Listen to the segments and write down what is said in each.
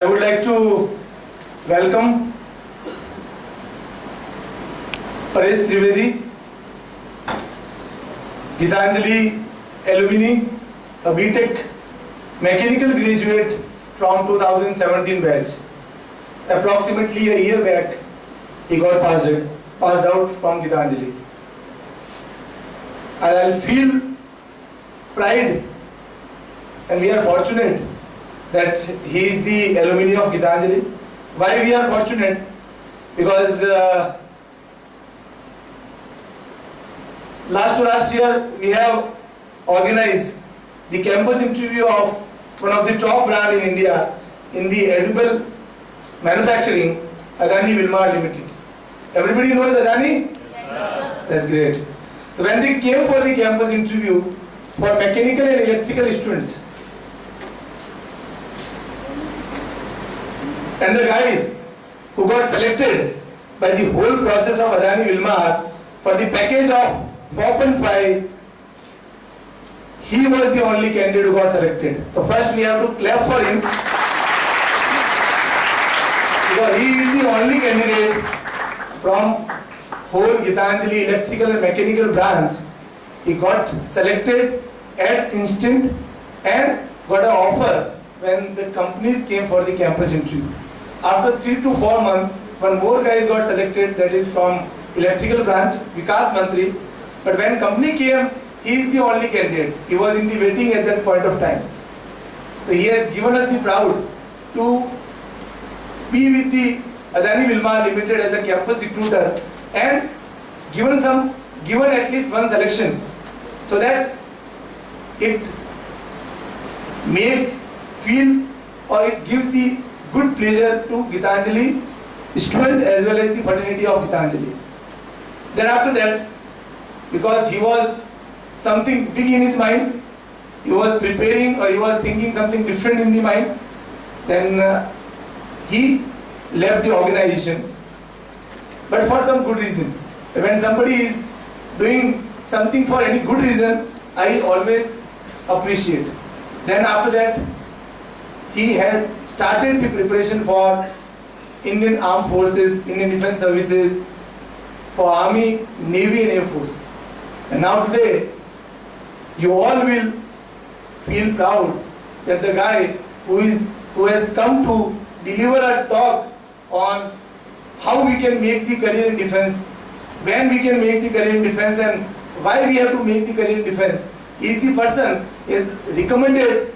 I would like to welcome Paresh Trivedi, Gitanjali alumni, a BTech mechanical graduate from 2017 batch. Approximately a year back, he got passed out from Gitanjali. And I feel pride, and we are fortunate that he is the alumni of Gitanjali. Why we are fortunate? Because last year we have organized the campus interview of one of the top brand in India in the edible manufacturing, Adani Wilmar Limited. Everybody knows Adani? Yes, that's great. So when they came for the campus interview for mechanical and electrical students, and the guys who got selected by the whole process of Adani Wilmar for the package of 4.5, he was the only candidate who got selected. So first we have to clap for him, because he is the only candidate from whole Gitanjali electrical and mechanical branch. He got selected at instant and got an offer when the companies came for the campus interview. After 3 to 4 months, one more guy got selected, that is from electrical branch, Vikas Mantri. But when company came, he is the only candidate. He was in the waiting at that point of time. So he has given us the proud to be with the Adani Wilmar Limited as a campus recruiter and given at least one selection, so that it makes feel, or it gives the good pleasure to Gitanjali student as well as the fraternity of Gitanjali. Then after that, because he was something big in his mind, he was preparing or he was thinking something different in the mind, then he left the organization, but for some good reason. When somebody is doing something for any good reason, I always appreciate. Then after that, he has started the preparation for Indian Armed Forces, Indian Defence Services, for Army, Navy and Air Force. And now today, you all will feel proud that the guy who has come to deliver a talk on how we can make the career in defence, when we can make the career in defence and why we have to make the career in defence, is the person is recommended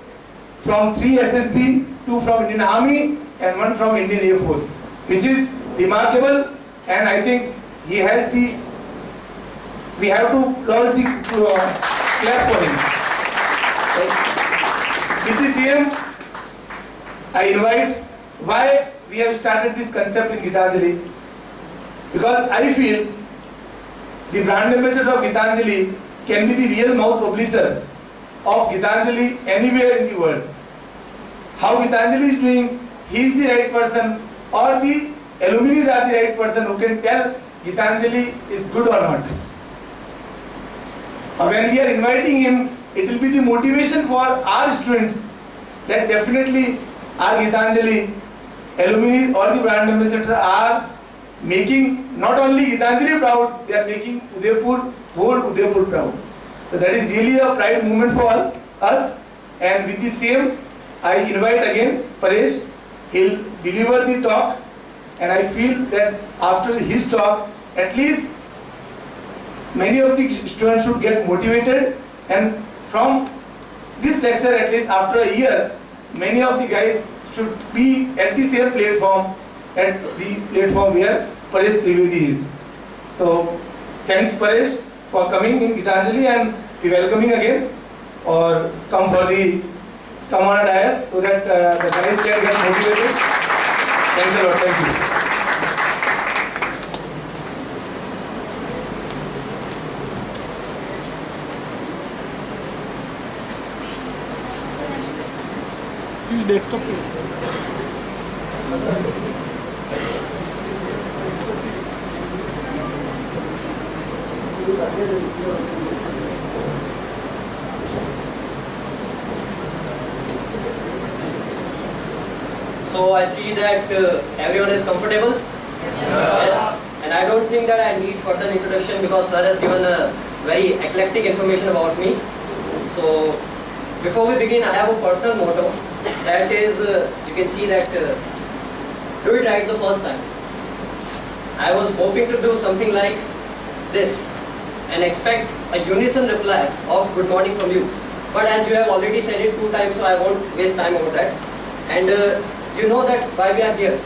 from 3 SSB, 2 from Indian Army and 1 from Indian Air Force, which is remarkable. And I think he has the, we have to launch the clap for him. With the same, I invite why we have started this concept in Gitanjali, because I feel the brand ambassador of Gitanjali can be the real mouth publisher of Gitanjali anywhere in the world. How Gitanjali is doing, he is the right person, or the alumni are the right person who can tell Gitanjali is good or not. Or when we are inviting him, it will be the motivation for our students that definitely our Gitanjali alumni or the brand ambassador are making not only Gitanjali proud, they are making Udaipur, whole Udaipur proud. So that is really a pride moment for us. And with the same, I invite again Paresh. He'll deliver the talk, and I feel that after his talk, at least many of the students should get motivated, and from this lecture, at least after a year, many of the guys should be at the same platform, at the platform where Paresh Trivedi is. So thanks Paresh for coming in Gitanjali, and we welcoming again, or come on a dais so that the guys can get motivated. Thanks a lot. Thank you. Use desktop. So So I see that everyone is comfortable. Yes. And I don't think that I need further introduction because sir has given a very eclectic information about me. So before we begin, I have a personal motto. That is, you can see that do it right the first time. I was hoping to do something like this and expect a unison reply of good morning from you. But as you have already said it 2 times, so I won't waste time over that. And you know that why we are here.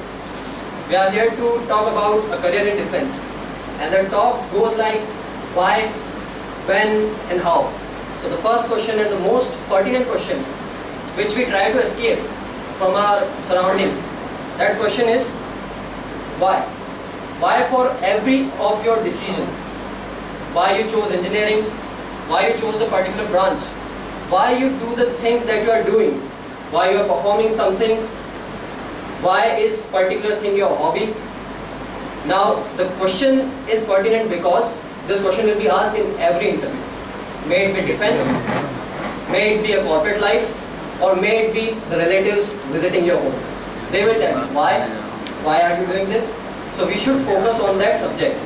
We are here to talk about a career in defense. And the talk goes like why, when and how. So the first question and the most pertinent question which we try to escape from our surroundings, that question is why? Why for every of your decisions? Why you chose engineering? Why you chose the particular branch? Why you do the things that you are doing? Why you are performing something? Why is particular thing your hobby? Now the question is pertinent because this question will be asked in every interview. May it be defense, may it be a corporate life, or may it be the relatives visiting your home. They will tell you why are you doing this? So we should focus on that subject.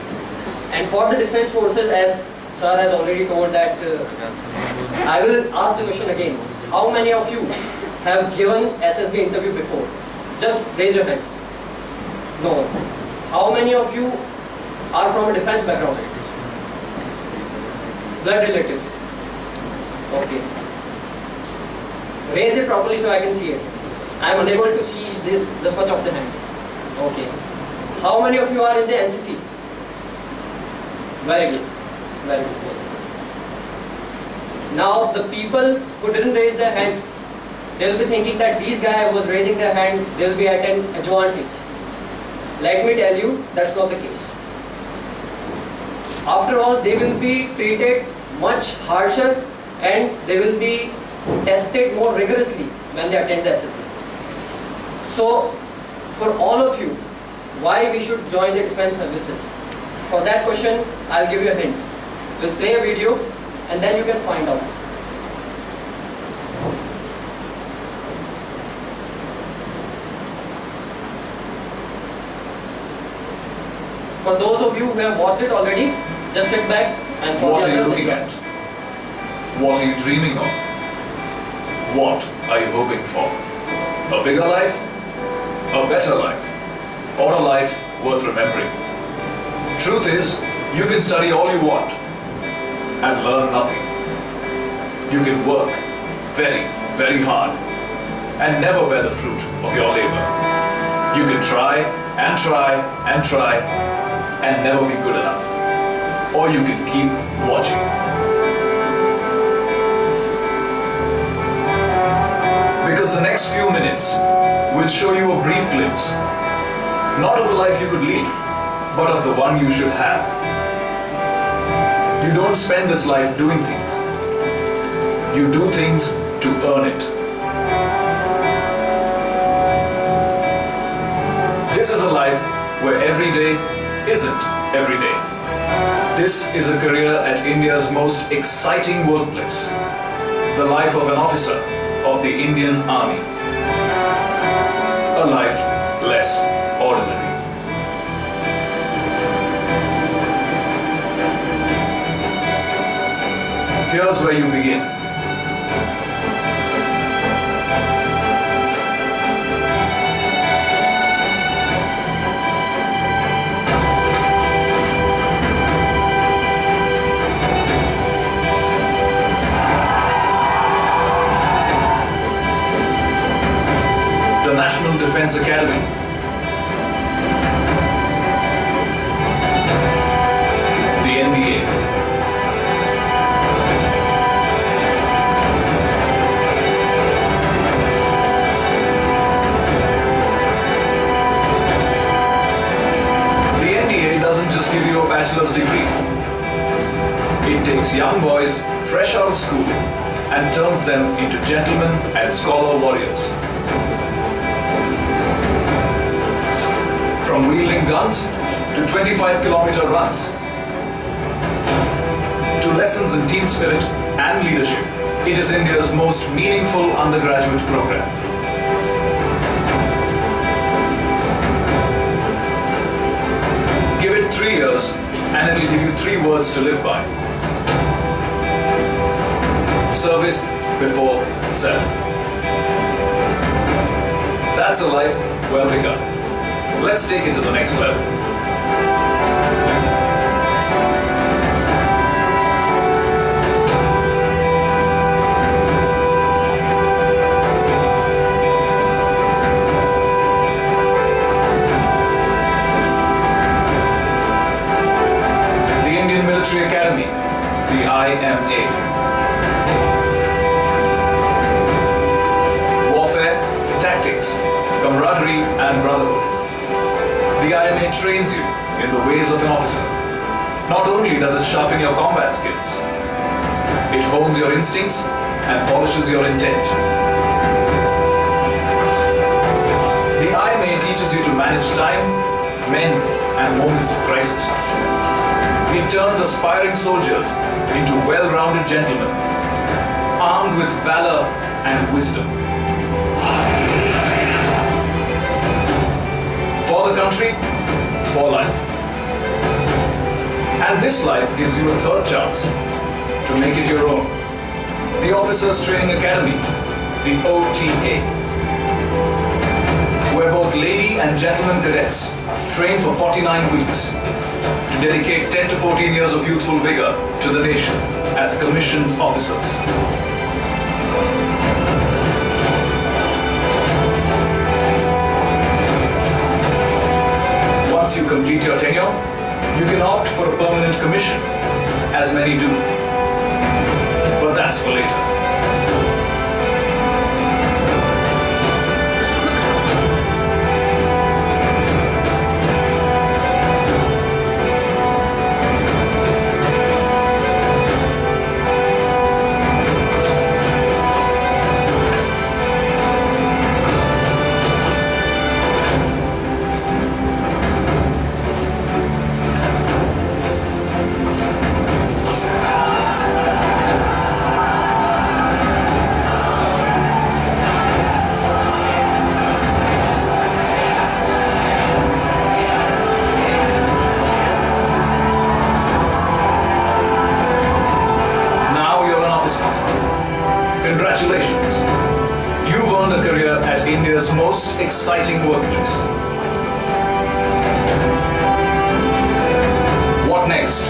And for the defense forces, as sir has already told that, I will ask the question again. How many of you have given SSB interview before? Just raise your hand. No. How many of you are from a defense background? Blood relatives. Okay. Raise it properly so I can see it. I am unable to see this much of the hand. Okay. How many of you are in the NCC? Very good. Very good. Now the people who didn't raise their hand, they will be thinking that these guy was raising their hand, they will be at an advantage. Let me tell you, that's not the case. After all, they will be treated much harsher and they will be tested more rigorously when they attend the SSB. So, for all of you, why we should join the defense services? For that question, I'll give you a hint. We'll play a video and then you can find out. For those of you who have watched it already, just sit back and for What the are you others, looking at? What are you dreaming of? What are you hoping for? A bigger life? A better life? Or a life worth remembering? Truth is, you can study all you want and learn nothing. You can work very, very hard and never bear the fruit of your labor. You can try and try and try and never be good enough. Or you can keep watching. Because the next few minutes will show you a brief glimpse, not of the life you could lead, but of the one you should have. You don't spend this life doing things. You do things to earn it. This is a life where every day isn't every day. This is a career at India's most exciting workplace, the life of an officer of the Indian Army. A life less ordinary. Here's where you begin. The National Defense Academy. The NDA. The NDA doesn't just give you a bachelor's degree. It takes young boys fresh out of school and turns them into gentlemen and scholar warriors. From wielding guns to 25-kilometer runs, to lessons in team spirit and leadership, it is India's most meaningful undergraduate program. you 3 words to live by. Service before self. That's a life well begun. Let's take it to the next level. The Indian Military Academy, the IMA. Warfare, tactics, camaraderie and brotherhood. The IMA trains you in the ways of an officer. Not only does it sharpen your combat skills, it hones your instincts and polishes your intent. The IMA teaches you to manage time, men and moments of crisis. It turns aspiring soldiers into well-rounded gentlemen, armed with valor and wisdom. For the country, for life. And this life gives you a third chance to make it your own. The Officers Training Academy, the OTA, where both lady and gentleman cadets train for 49 weeks to dedicate 10 to 14 years of youthful vigor to the nation as commissioned officers. Once you complete your tenure, you can opt for a permanent commission, as many do. But that's for later. Congratulations! You've earned a career at India's most exciting workplace. What next?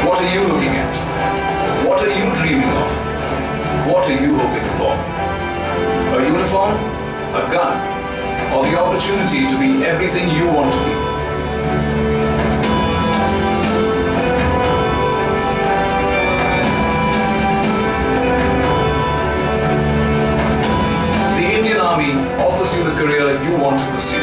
What are you looking at? What are you dreaming of? What are you hoping for? A uniform? A gun? Or the opportunity to be everything you want to be? Army offers you the career you want to pursue.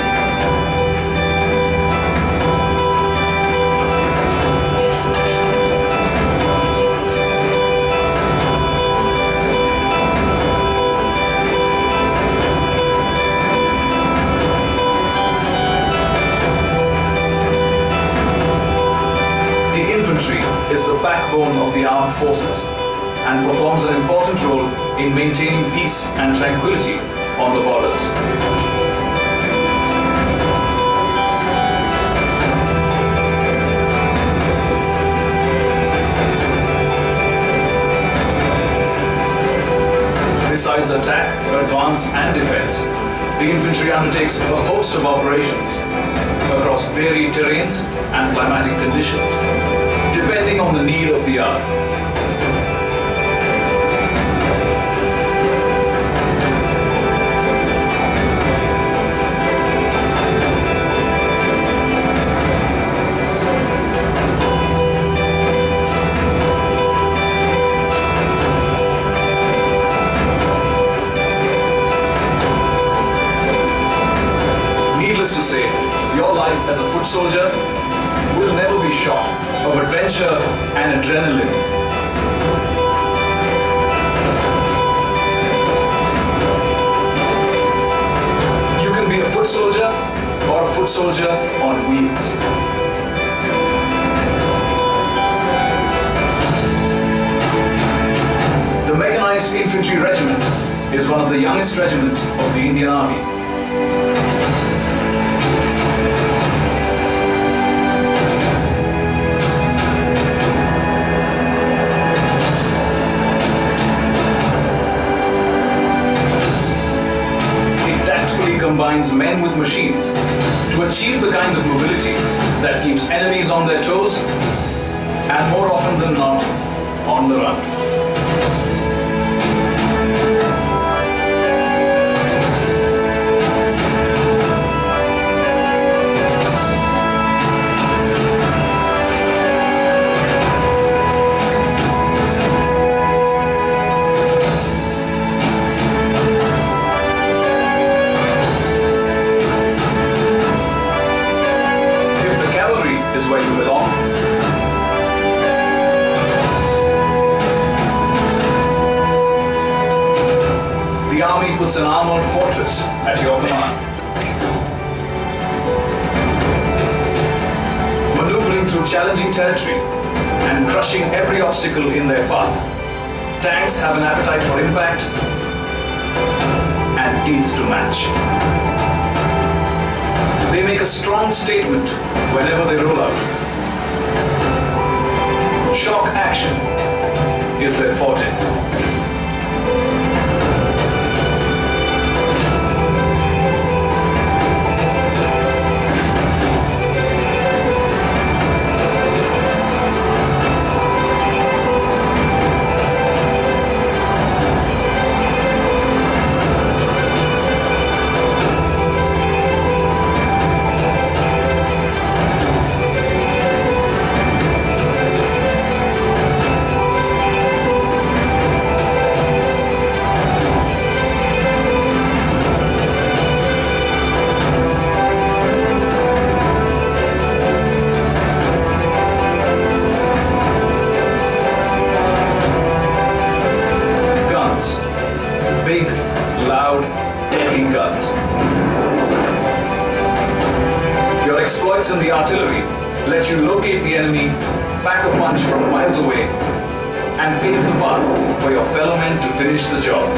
The infantry is the backbone of the armed forces and performs an important role in maintaining peace and tranquility on the borders. Besides attack, advance and defense, the infantry undertakes a host of operations across varied terrains and climatic conditions, depending on the need of the hour. Needless to say, your life as a foot soldier will never be short of adventure and adrenaline. You can be a foot soldier or a foot soldier on wheels. The Mechanized Infantry Regiment is one of the youngest regiments of the Indian Army. combines men with machines to achieve the kind of mobility that keeps enemies on their toes and more often than not, on the run. If the cavalry is where you belong, the army puts an armored fortress at your command. Maneuvering through challenging territory and crushing every obstacle in their path, tanks have an appetite for impact and teeth to match. They make a strong statement whenever they roll out. Shock action is their forte. Guns. Big, loud, deadly guns. Your exploits in the artillery let you locate the enemy, pack a punch from miles away, and pave the path for your fellow men to finish the job.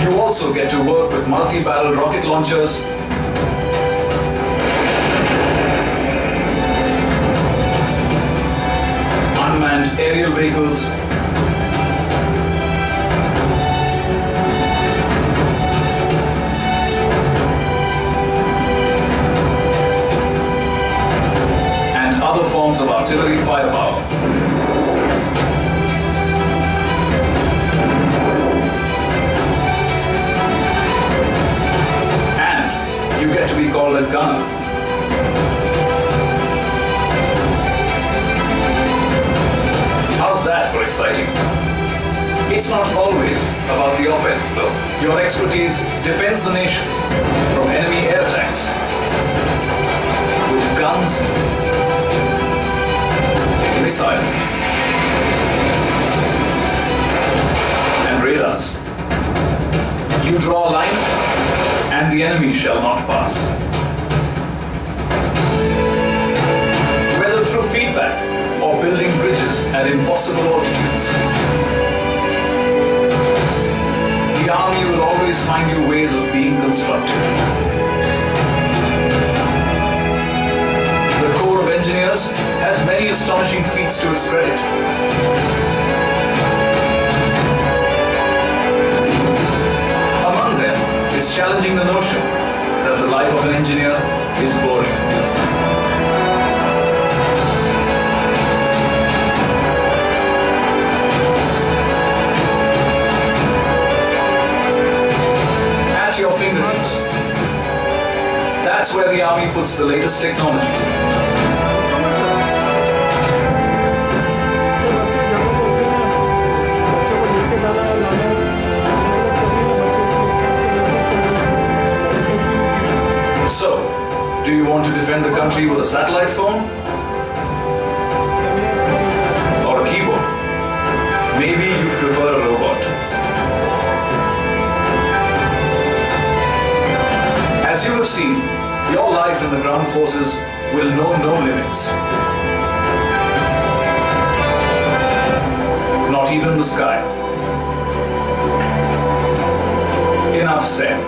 You also get to work with multi-barrel rocket launchers, unmanned aerial vehicles, and other forms of artillery firepower. And you get to be called a gunner. How's that for exciting? It's not always about the offense, though. Your expertise defends the nation from enemy air attacks with guns, missiles, and radars. You draw a line, and the enemy shall not pass. Whether through feedback or building bridges at impossible altitudes, the army will always find you ways of being constructive. The Corps of Engineers has many astonishing feats to its credit. Among them is challenging the notion that the life of an engineer is boring. At your fingertips. That's where the army puts the latest technology. Sir वैसे ज़्यादा चल रही है बच्चों को लेके जाना लाना लगभग चल रही है बच्चों को स्टार्ट के लगभग चल रही है So, do you want to defend the country with a satellite phone or a keyboard? Maybe you prefer a robot. As you have seen, your life in the ground forces will know no limits. Not even the sky. Enough said.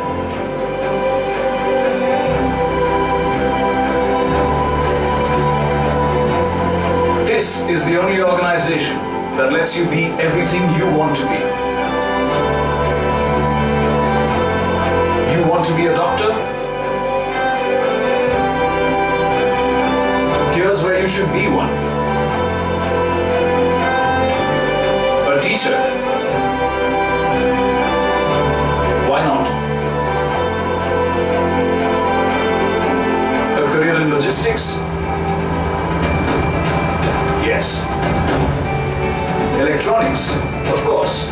is the only organization that lets you be everything you want to be. You want to be a doctor? Here's where you should be one. A teacher? Why not? A career in logistics? Yes. Electronics? Of course.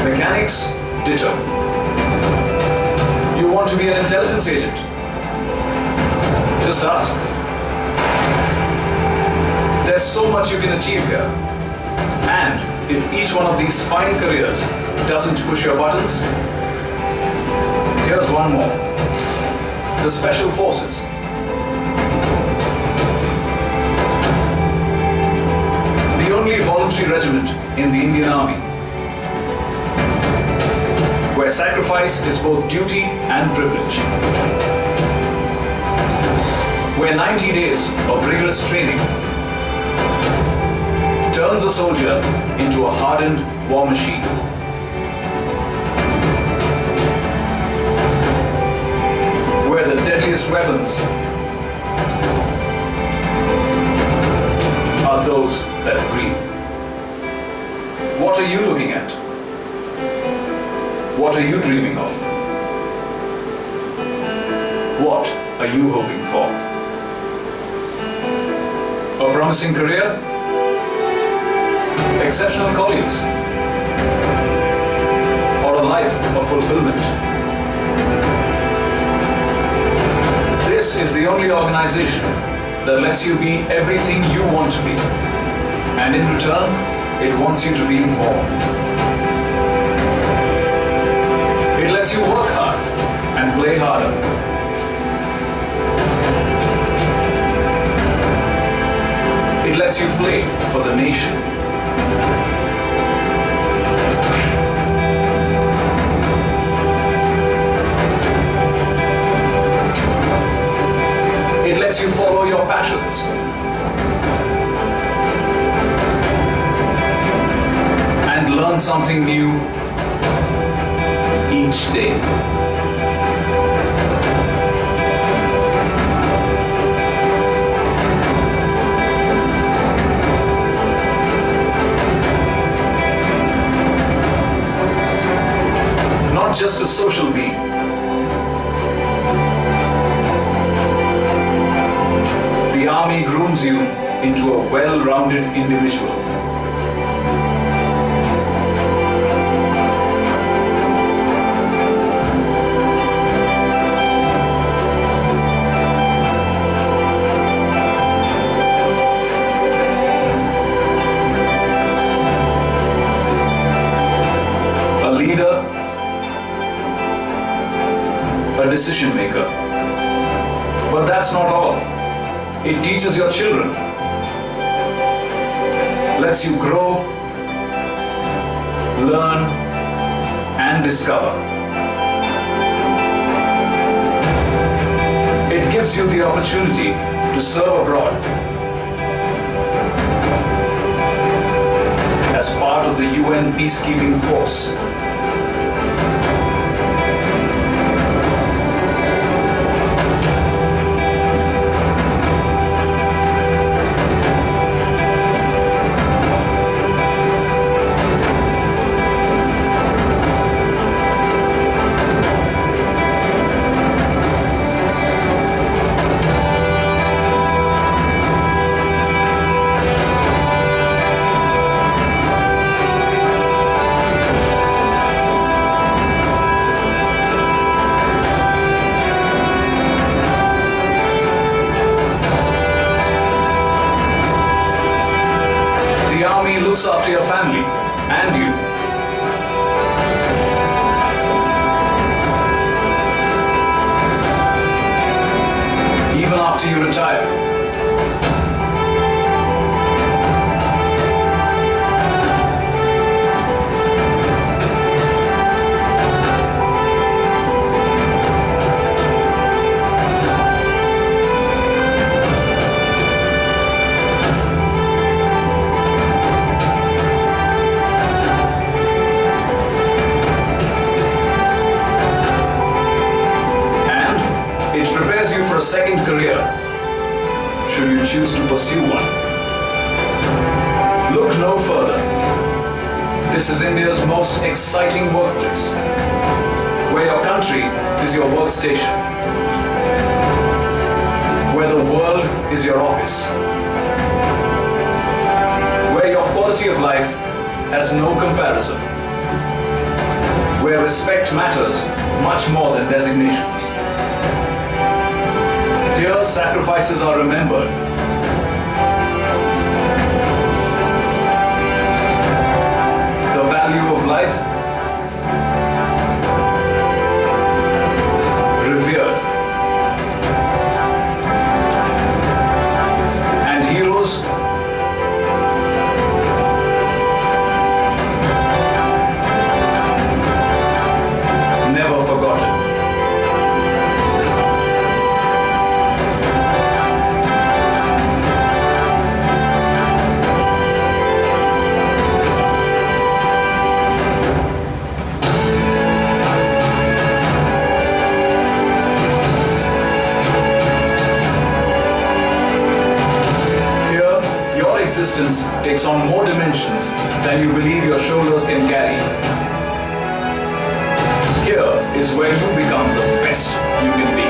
Mechanics? Ditto. You want to be an intelligence agent? Just ask. There's so much you can achieve here. And if each one of these fine careers doesn't push your buttons, here's one more. The Special Forces. The only voluntary regiment in the Indian Army, where sacrifice is both duty and privilege. Where 90 days of rigorous training turns a soldier into a hardened war machine. Where the deadliest weapons are those that breathe. What are you looking at? What are you dreaming of? What are you hoping for? A promising career? Exceptional colleagues? Or a life of fulfillment? This is the only organization that lets you be everything you want to be. And in return, it wants you to be more. It lets you work hard and play harder. It lets you play for the nation. It lets you follow your passions. And learn something new each day. Not just a social being. The army grooms you into a well-rounded individual. A leader, a decision maker. But that's not all. It teaches your children, lets you grow, learn, and discover. It gives you the opportunity to serve abroad as part of the UN peacekeeping force. The army looks after your family and you. Even after you retire. It prepares you for a second career, should you choose to pursue one. Look no further. This is India's most exciting workplace, where your country is your workstation, where the world is your office, where your quality of life has no comparison, where respect matters much more than designations. Here, sacrifices are remembered. The value of life revered. And heroes never forgotten. Here, your existence takes on more dimensions than you believe your shoulders can carry. Here is where you become the best you can be.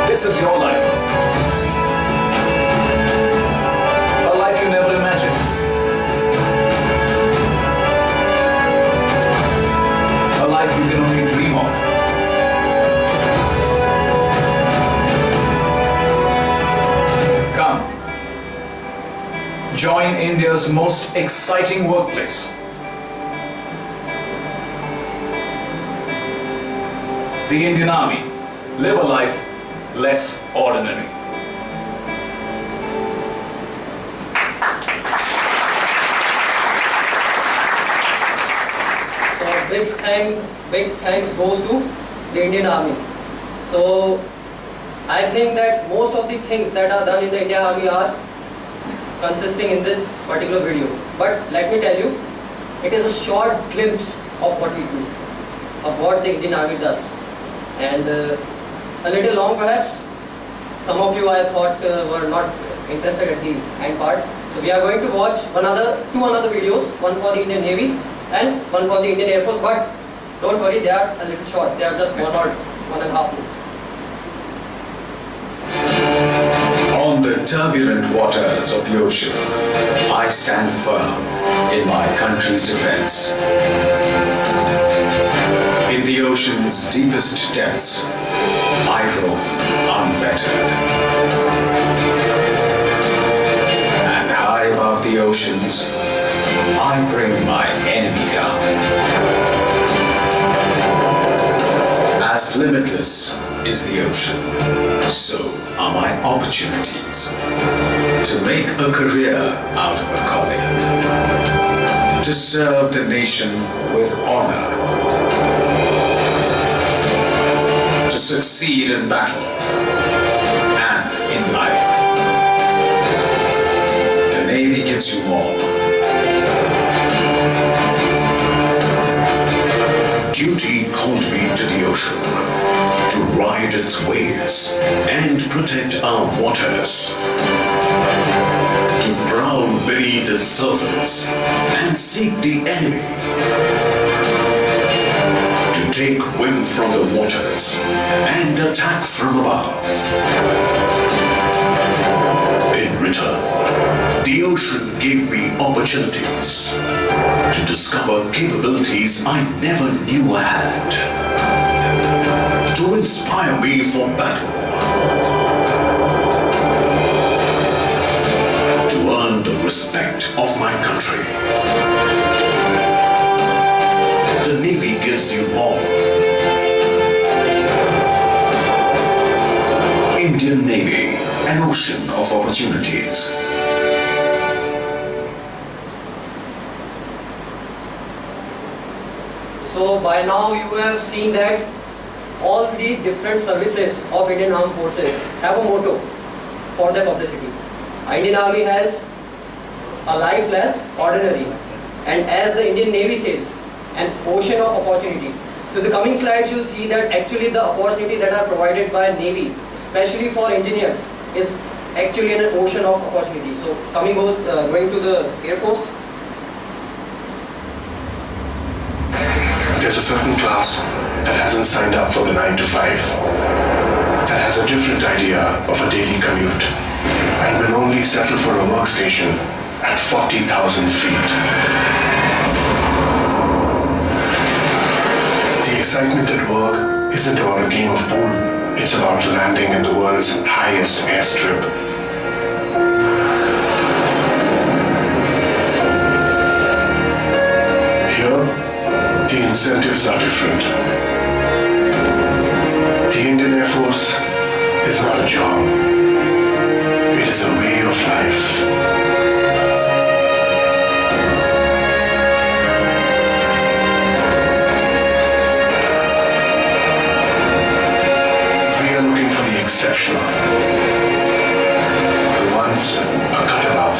This is your life. A life you never imagined. A life you can only dream of. Come. Join India's most exciting workplace. The Indian Army. Live a life less ordinary. So big thanks goes to the Indian Army. So I think that most of the things that are done in the Indian Army are consisting in this particular video. But let me tell you, it is a short glimpse of what we do, of what the Indian Army does. And a little long perhaps. Some of you I thought were not interested at the end part. So we are going to watch two another videos, one for the Indian Navy and one for the Indian Air Force. But don't worry, they are a little short. They are just 1.5 minutes. On the turbulent waters of the ocean, I stand firm in my country's defense. In the ocean's deepest depths, I roam unfettered. And high above the oceans, I bring my enemy down. As limitless is the ocean, so are my opportunities to make a career out of a calling, to serve the nation with honor, to succeed in battle and in life. The Navy gives you more. Duty called me to the ocean, to ride its waves and protect our waters, to prowl beneath its surface and seek the enemy, to take wind from the waters and attack from above. In return, the ocean gave me opportunities to discover capabilities I never knew I had, to inspire me for battle, to earn the respect of my country. The Navy gives you more. Indian Navy, an ocean of opportunities. So by now you have seen that all the different services of Indian Armed Forces have a motto for their publicity. Indian Army has a life less ordinary, and as the Indian Navy says, an ocean of opportunity. To the coming slides, you'll see that actually the opportunity that are provided by Navy, especially for engineers, is actually an ocean of opportunity. So going to the Air Force. There's a certain class that hasn't signed up for the 9 to 5, that has a different idea of a daily commute, and will only settle for a workstation at 40,000 feet. The excitement at work isn't about a game of pool, it's about landing in the world's highest airstrip. The incentives are different. The Indian Air Force is not a job. It is a way of life. We are looking for the exceptional. The ones a cut above.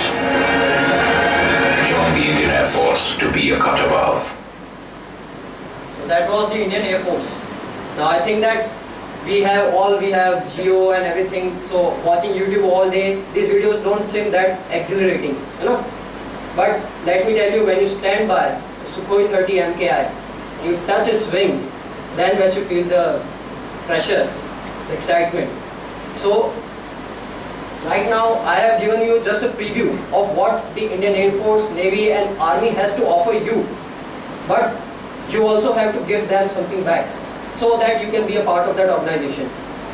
Join the Indian Air Force to be a cut above. That was the Indian Air Force. Now I think that we have Geo and everything, so watching YouTube all day, these videos don't seem that exhilarating, you know. But let me tell you, when you stand by Sukhoi 30 MKI, you touch its wing, then when you feel the pressure, the excitement. So right now I have given you just a preview of what the Indian Air Force, Navy and Army has to offer you. But you also have to give them something back so that you can be a part of that organization.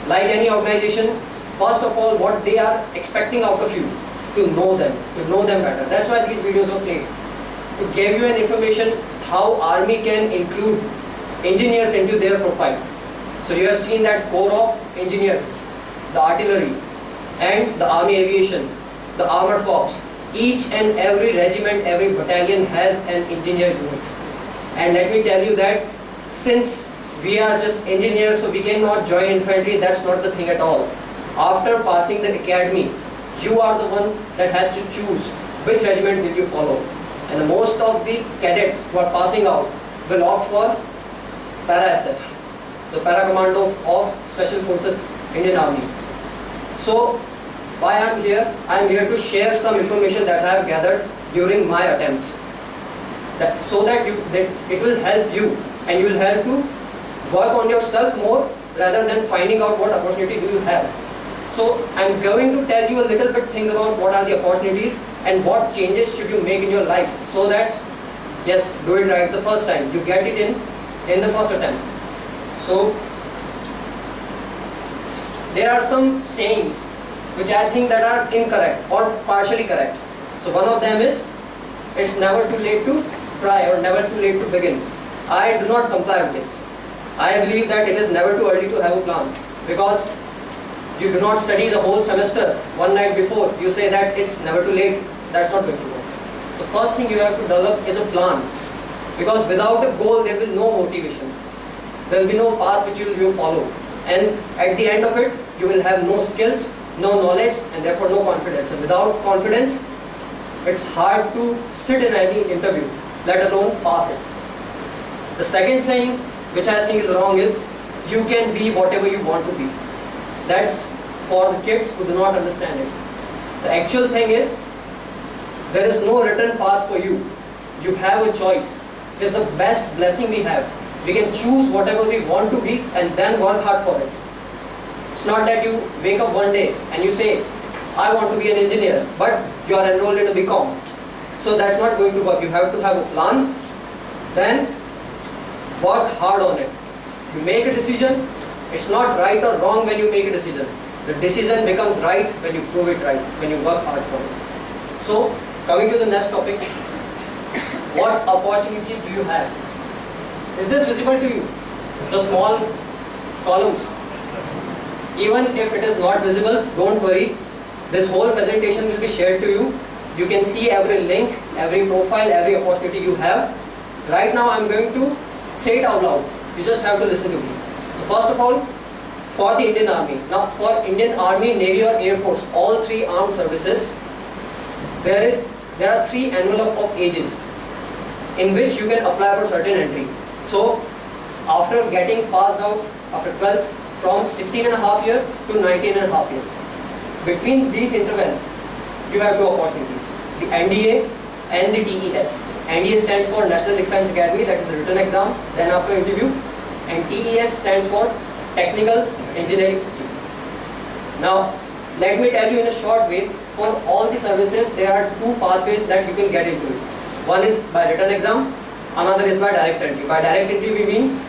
Like any organization, first of all, what they are expecting out of you, to know them better. That's why these videos are played. To give you an information how Army can include engineers into their profile. So you have seen that Corps of Engineers, the artillery, and the Army Aviation, the Armored Corps. Each and every regiment, every battalion has an engineer unit. And let me tell you that since we are just engineers, so we cannot join infantry, that's not the thing at all. After passing the academy, you are the one that has to choose which regiment will you follow. And most of the cadets who are passing out will opt for Para-SF, the Para-Commando of Special Forces Indian Army. So why I am here? I am here to share some information that I have gathered during my attempts. So that it will help you, and you will have to work on yourself more rather than finding out what opportunity do you have. So I am going to tell you a little bit things about what are the opportunities and what changes should you make in your life, so that yes, do it right the first time, you get it in the first attempt. So there are some sayings which I think that are incorrect or partially correct. So one of them is, it's never too late to try or never too late to begin. I do not comply with it. I believe that it is never too early to have a plan, because you do not study the whole semester one night before. You say that it's never too late. That's not going to work. So first thing you have to develop is a plan, because without a goal there will be no motivation. There will be no path which you will follow, and at the end of it you will have no skills, no knowledge, and therefore no confidence. And without confidence, it's hard to sit in any interview, let alone pass it. The second saying, which I think is wrong, is you can be whatever you want to be. That's for the kids who do not understand it. The actual thing is, there is no written path for you. You have a choice. It is the best blessing we have. We can choose whatever we want to be and then work hard for it. It's not that you wake up one day and you say, I want to be an engineer, but you are enrolled in a BCom. So that's not going to work. You have to have a plan, then work hard on it. You make a decision. It's not right or wrong when you make a decision. The decision becomes right when you prove it right, when you work hard for it. So, coming to the next topic, what opportunities do you have? Is this visible to you? The small columns. Even if it is not visible, don't worry. This whole presentation will be shared to you. You can see every link, every profile, every opportunity you have. Right now I am going to say it out loud. You just have to listen to me. So first of all, for the Indian Army. Now for Indian Army, Navy or Air Force, all three armed services, there are three envelope of ages in which you can apply for certain entry. So after getting passed out after 12th from 16 and a half year to 19 and a half year. Between these interval, you have two opportunities, the NDA and the TES. NDA stands for National Defence Academy, that is the written exam, then after interview, and TES stands for Technical Engineering Scheme. Now, let me tell you in a short way, for all the services, there are two pathways that you can get into it. One is by written exam, another is by direct entry. By direct entry, we mean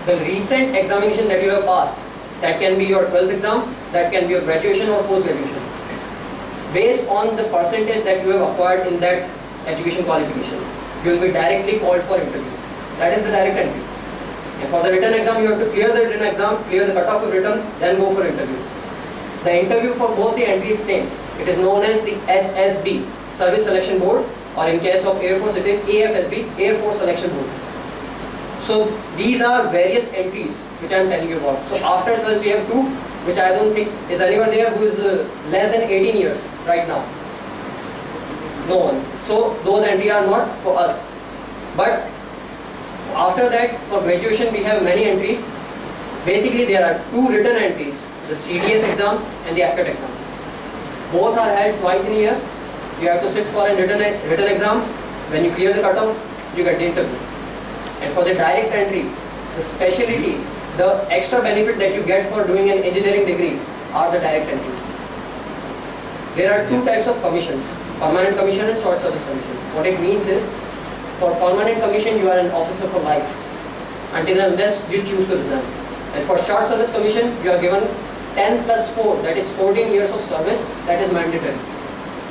the recent examination that you have passed. That can be your 12th exam, that can be your graduation or post-graduation. Based on the percentage that you have acquired in that education qualification, you will be directly called for interview. That is the direct entry. And for the written exam, you have to clear the written exam, clear the cutoff of written, then go for interview. The interview for both the entries is same. It is known as the SSB, Service Selection Board, or in case of Air Force, it is AFSB, Air Force Selection Board. So these are various entries which I am telling you about. So after 12 we have two, which I don't think is anyone there who is less than 18 years right now. No one. So those entries are not for us. But after that, for graduation we have many entries. Basically there are two written entries, the CDS exam and the AFCAT exam. Both are held twice in a year. You have to sit for a written exam. When you clear the cutoff, you get the interview. And for the direct entry, the specialty, the extra benefit that you get for doing an engineering degree are the direct entries. There are two types of commissions, permanent commission and short service commission. What it means is, for permanent commission, you are an officer for life, until and unless you choose to resign. And for short service commission, you are given 10 plus 4, that is 14 years of service, that is mandatory.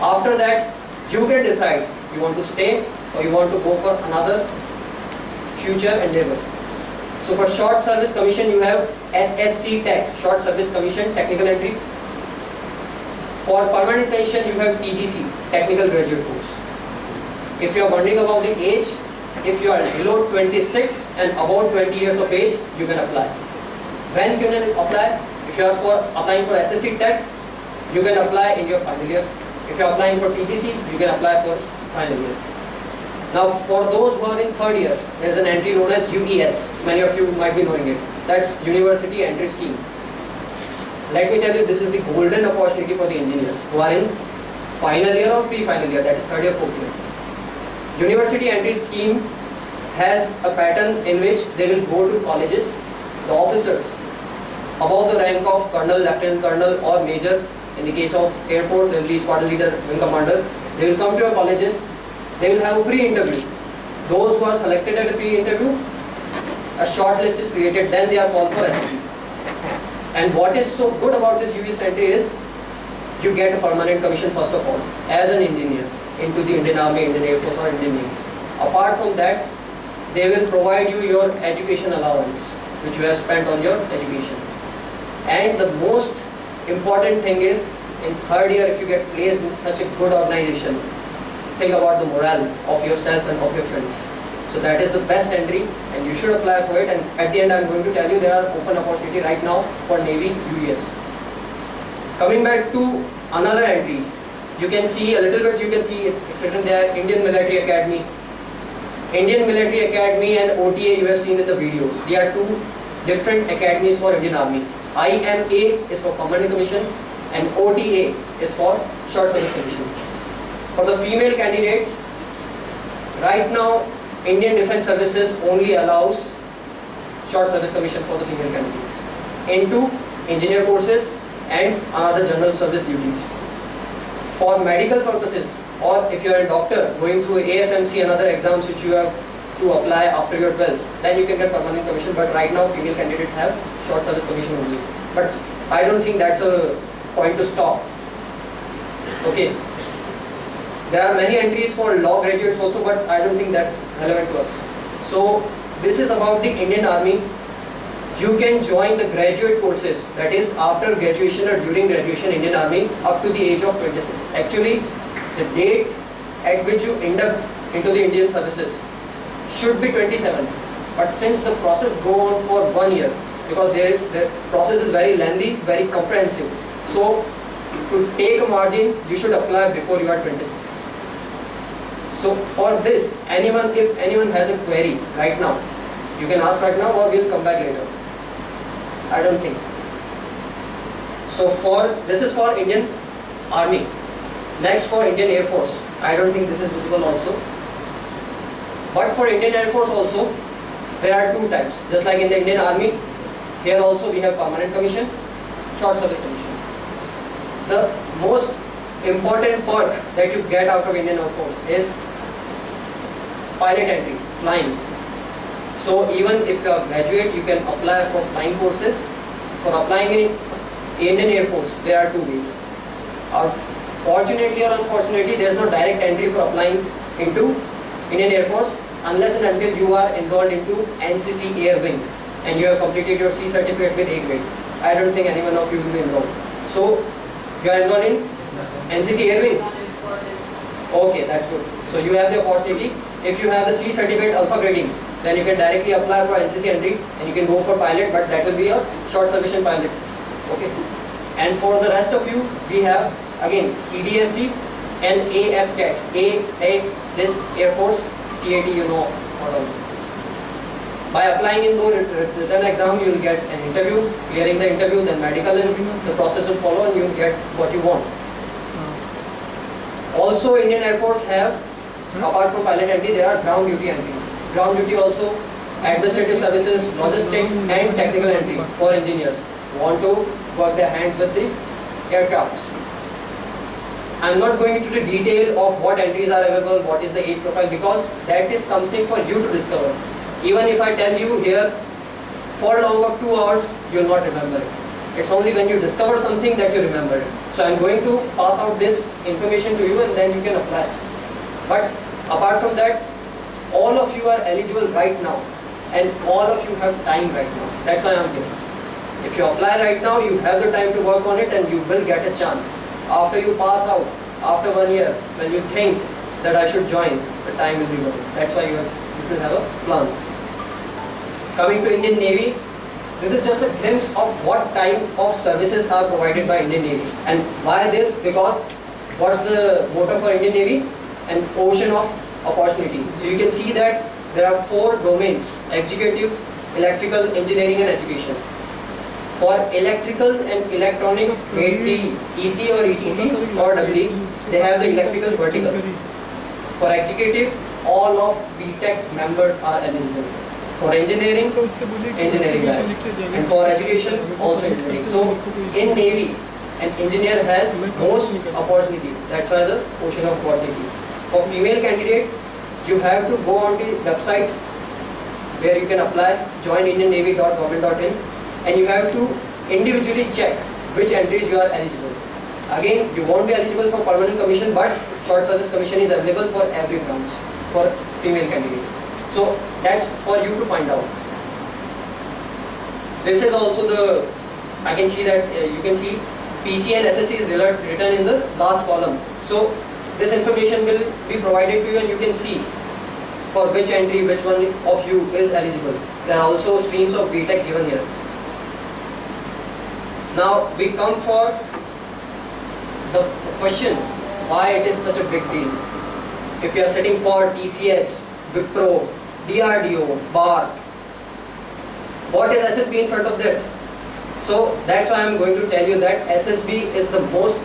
After that, you can decide you want to stay or you want to go for another future endeavor. So for short service commission, you have SSC Tech, short service commission, technical entry. For permanent commission, you have TGC, technical graduate course. If you are wondering about the age, if you are below 26 and above 20 years of age, you can apply. When can you apply? If you are applying for SSC Tech, you can apply in your final year. If you are applying for TGC, you can apply for final year. Now for those who are in third year, there is an entry known as UES. Many of you might be knowing it. That's University Entry Scheme. Let me tell you, this is the golden opportunity for the engineers who are in final year or pre-final year, that is third year, fourth year. University Entry Scheme has a pattern in which they will go to colleges, the officers above the rank of colonel, lieutenant colonel or major. In the case of Air Force, there will be squadron leader, wing commander. They will come to your colleges. They will have a pre-interview. Those who are selected at a pre-interview, a short list is created, then they are called for SSB. And what is so good about this UES entry is, you get a permanent commission first of all, as an engineer, into the Indian Army, Indian Air Force or Indian Navy. Apart from that, they will provide you your education allowance, which you have spent on your education. And the most important thing is, in third year, if you get placed in such a good organization, think about the morale of yourself and of your friends. So that is the best entry and you should apply for it. And at the end, I am going to tell you there are open opportunity right now for Navy UES. Coming back to another entries, you can see a little bit, you can see it's written there, Indian Military Academy. Indian Military Academy and OTA you have seen in the videos. They are two different academies for Indian Army. IMA is for Permanent Commission and OTA is for Short Service Commission. For the female candidates, right now Indian Defence Services only allows Short Service Commission for the female candidates into engineer courses and other general service duties. For medical purposes, or if you are a doctor going through AFMC and other exams which you have to apply after your 12th, then you can get permanent commission, but right now female candidates have short service commission only. But I don't think that's a point to stop. Okay. There are many entries for law graduates also, but I don't think that's relevant to us. So this is about the Indian Army. You can join the graduate courses, that is after graduation or during graduation Indian Army up to the age of 26. Actually, the date at which you end up into the Indian services should be 27. But since the process go on for 1 year, because the process is very lengthy, very comprehensive. So to take a margin, you should apply before you are 26. So for this, if anyone has a query right now, You can ask right now or we'll come back later. I don't think. So this is for Indian Army. Next for Indian Air Force. I don't think this is visible also. But for Indian Air Force also, there are two types. Just like in the Indian Army, here also we have permanent commission, short service commission. The most important perk that you get out of Indian Air Force is pilot entry, flying. So even if you are graduate, you can apply for flying courses. For applying in Indian Air Force, there are two ways. Fortunately or unfortunately, there is no direct entry for applying into Indian Air Force unless and until you are enrolled into NCC Air Wing and you have completed your C certificate with A grade. I don't think anyone of you will be enrolled. So you are enrolled in NCC Air Wing? Okay, that's good. So you have the opportunity. If you have the C certificate alpha grading, then you can directly apply for NCC entry and you can go for pilot, but that will be a short service pilot. Okay. And for the rest of you, we have again CDSC and AFCAT. This Air Force, CAT, you know all of it. By applying in those written exams, you will get an interview. Clearing the interview, then medical, and the process will follow, and you will get what you want. Also, Indian Air Force have, apart from pilot entry, there are ground duty entries. Ground duty also, administrative services, logistics, and technical entry for engineers who want to work their hands with the aircrafts. I am not going into the detail of what entries are available, what is the age profile, because that is something for you to discover. Even if I tell you here for long of 2 hours, you will not remember it. It's only when you discover something that you remember it. So I am going to pass out this information to you and then you can apply. But apart from that, all of you are eligible right now and all of you have time right now. That's why I am here. If you apply right now, you have the time to work on it and you will get a chance. After you pass out, after 1 year, when you think that I should join, the time will be gone. That's why you should have a plan. Coming to Indian Navy, this is just a glimpse of what type of services are provided by Indian Navy. And why this? Because what's the motto for Indian Navy? An ocean of opportunity. So you can see that there are 4 domains: executive, electrical, engineering and education. For electrical and electronics, grade D, EC or ETC or EE, they have the electrical vertical. For executive, all of BTech members are eligible. For engineering, engineering guys. And for education, also engineering. So in Navy, an engineer has most opportunity. That's why the ocean of opportunity. For female candidate, you have to go on the website where you can apply, joinindiannavy.government.in, and you have to individually check which entries you are eligible. Again, you won't be eligible for permanent commission, but short service commission is available for every branch for female candidate. So that's for you to find out. This is also the, I can see that you can see PC and SSC is written in the last column. So this information will be provided to you and you can see for which entry, which one of you is eligible. There are also streams of BTech given here. Now we come for the question, why it is such a big deal. If you are sitting for TCS, Wipro, DRDO, BARC, what is SSB in front of that? So that's why I am going to tell you that SSB is the most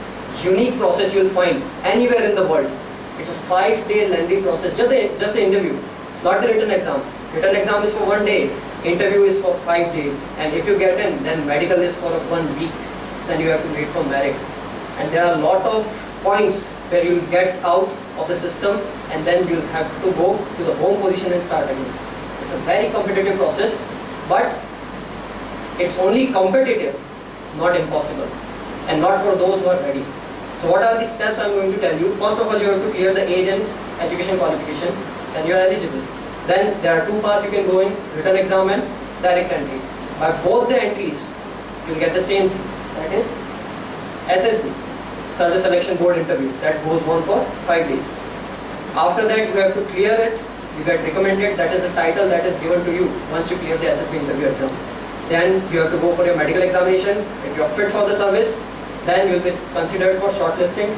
unique process you will find anywhere in the world. It's a 5-day lengthy process, just an interview, not the written exam. Written exam is for 1 day, interview is for 5 days, and if you get in, then medical is for 1 week, then you have to wait for merit. And there are a lot of points where you will get out of the system and then you'll have to go to the home position and start again. It's a very competitive process, but it's only competitive, not impossible, and not for those who are ready. So what are the steps I'm going to tell you? First of all, you have to clear the age and education qualification, then you are eligible. Then there are 2 paths you can go in, written exam and direct entry. By both the entries, you will get the same thing, that is SSB, Service Selection Board interview, that goes on for 5 days. After that, you have to clear it, you get recommended, that is the title that is given to you once you clear the SSB interview exam. Then you have to go for your medical examination. If you are fit for the service, then you will be considered for shortlisting.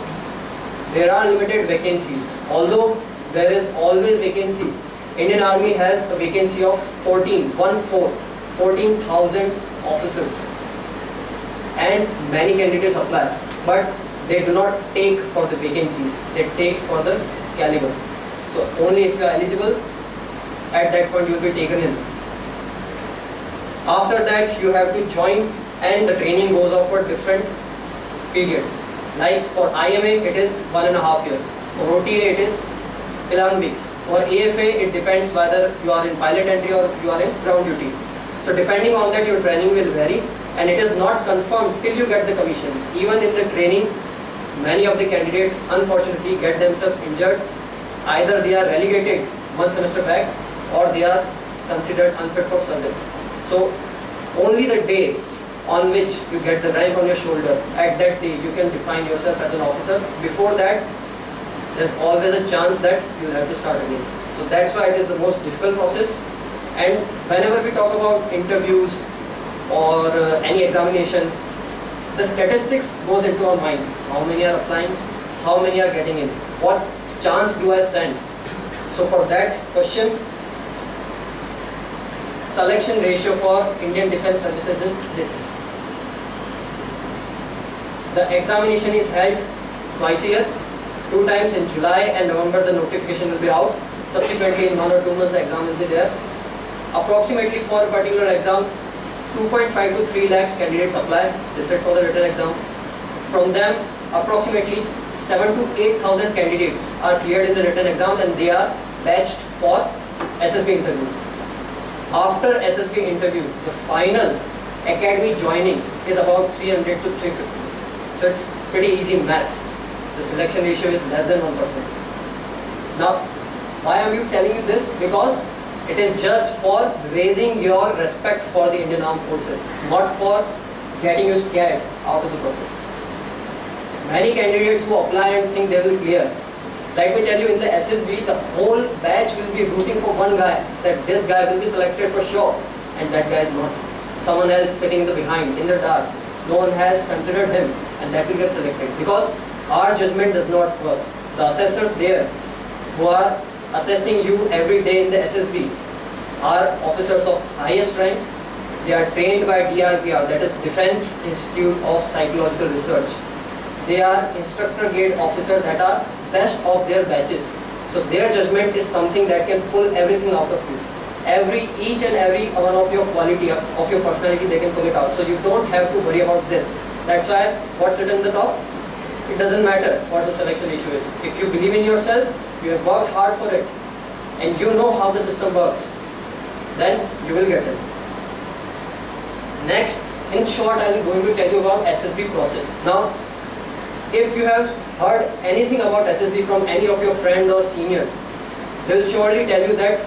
There are limited vacancies. Although there is always vacancy, Indian Army has a vacancy of 14,000 officers, and many candidates apply, but they do not take for the vacancies, they take for the caliber. So only if you are eligible, at that point you will be taken in. After that you have to join, and the training goes on for different periods. Like for IMA it is 1.5 years, for OTA it is 11 weeks, for AFA it depends whether you are in pilot entry or you are in ground duty. So depending on that your training will vary, and it is not confirmed till you get the commission. Even in the training, many of the candidates unfortunately get themselves injured. Either they are relegated one semester back, or they are considered unfit for service. So only the day on which you get the rank on your shoulder, at that day you can define yourself as an officer. Before that, there's always a chance that you'll have to start again. So that's why it is the most difficult process. And whenever we talk about interviews or any examination, the statistics goes into our mind. How many are applying? How many are getting in? What chance do I stand? So for that question, selection ratio for Indian Defence Services is this. The examination is held twice a year, 2 times in July and November. The notification will be out. Subsequently, in 1 or 2 months, the exam will be there. Approximately for a particular exam, 2.5 to 3 lakhs candidates apply. They sit for the written exam. From them, approximately 7 to 8,000 candidates are cleared in the written exam, and they are batched for SSB interview. After SSB interview, the final academy joining is about 300 to 350. So it's pretty easy math. The selection ratio is less than 1%. Now, why am I telling you this? Because it is just for raising your respect for the Indian Armed Forces, not for getting you scared out of the process. Many candidates who apply and think they will clear. Let me tell you, in the SSB, the whole batch will be rooting for one guy, that this guy will be selected for sure, and that guy is not. Someone else sitting in the behind, in the dark. No one has considered him, and that will get selected. Because our judgment does not work. The assessors there, who are assessing you every day in the SSB, are officers of highest rank. They are trained by DRPR, that is Defence Institute of Psychological Research. They are instructor grade officers that are best of their batches. So their judgment is something that can pull everything out of you. Each and every one of your quality, of your personality, they can pull it out. So you don't have to worry about this. That's why what's written in the top, it doesn't matter what the selection issue is. If you believe in yourself, you have worked hard for it, and you know how the system works, then you will get it. Next, in short, I am going to tell you about SSB process. Now, if you have heard anything about SSB from any of your friends or seniors, they will surely tell you that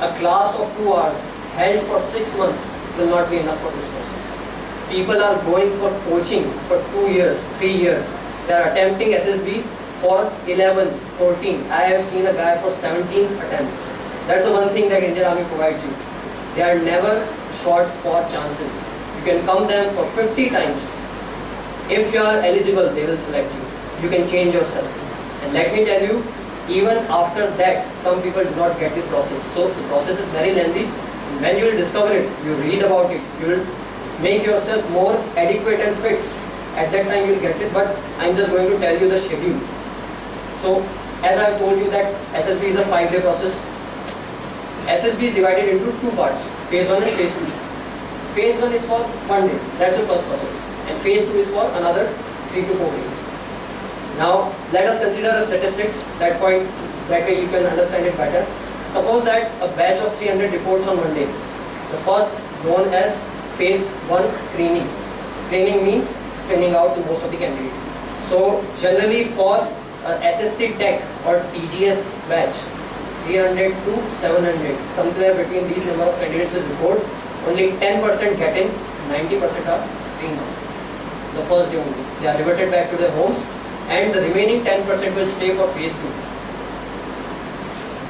a class of 2 hours held for 6 months will not be enough for this process. People are going for coaching for 2 years, 3 years. They are attempting SSB for 11, 14. I have seen a guy for 17th attempt. That's the one thing that Indian Army provides you. They are never short for chances. You can come them for 50 times. If you are eligible, they will select you. You can change yourself. And let me tell you, even after that, some people do not get the process. So the process is very lengthy. When you will discover it, you read about it, you will make yourself more adequate and fit. At that time you will get it, but I am just going to tell you the schedule. So, as I have told you that SSB is a 5-day process. SSB is divided into 2 parts, phase 1 and phase 2. Phase 1 is for 1 day, that's the first process. And phase 2 is for another 3 to 4 days. Now, let us consider the statistics, that way you can understand it better. Suppose that a batch of 300 reports on 1 day. The first known as phase 1 screening. Screening means screening out to most of the candidates. So, generally for SSC Tech or TGS batch, 300 to 700, somewhere between these number of candidates will report, only 10% get in, 90% are screened out. The first day only. They are reverted back to their homes, and the remaining 10% will stay for phase 2.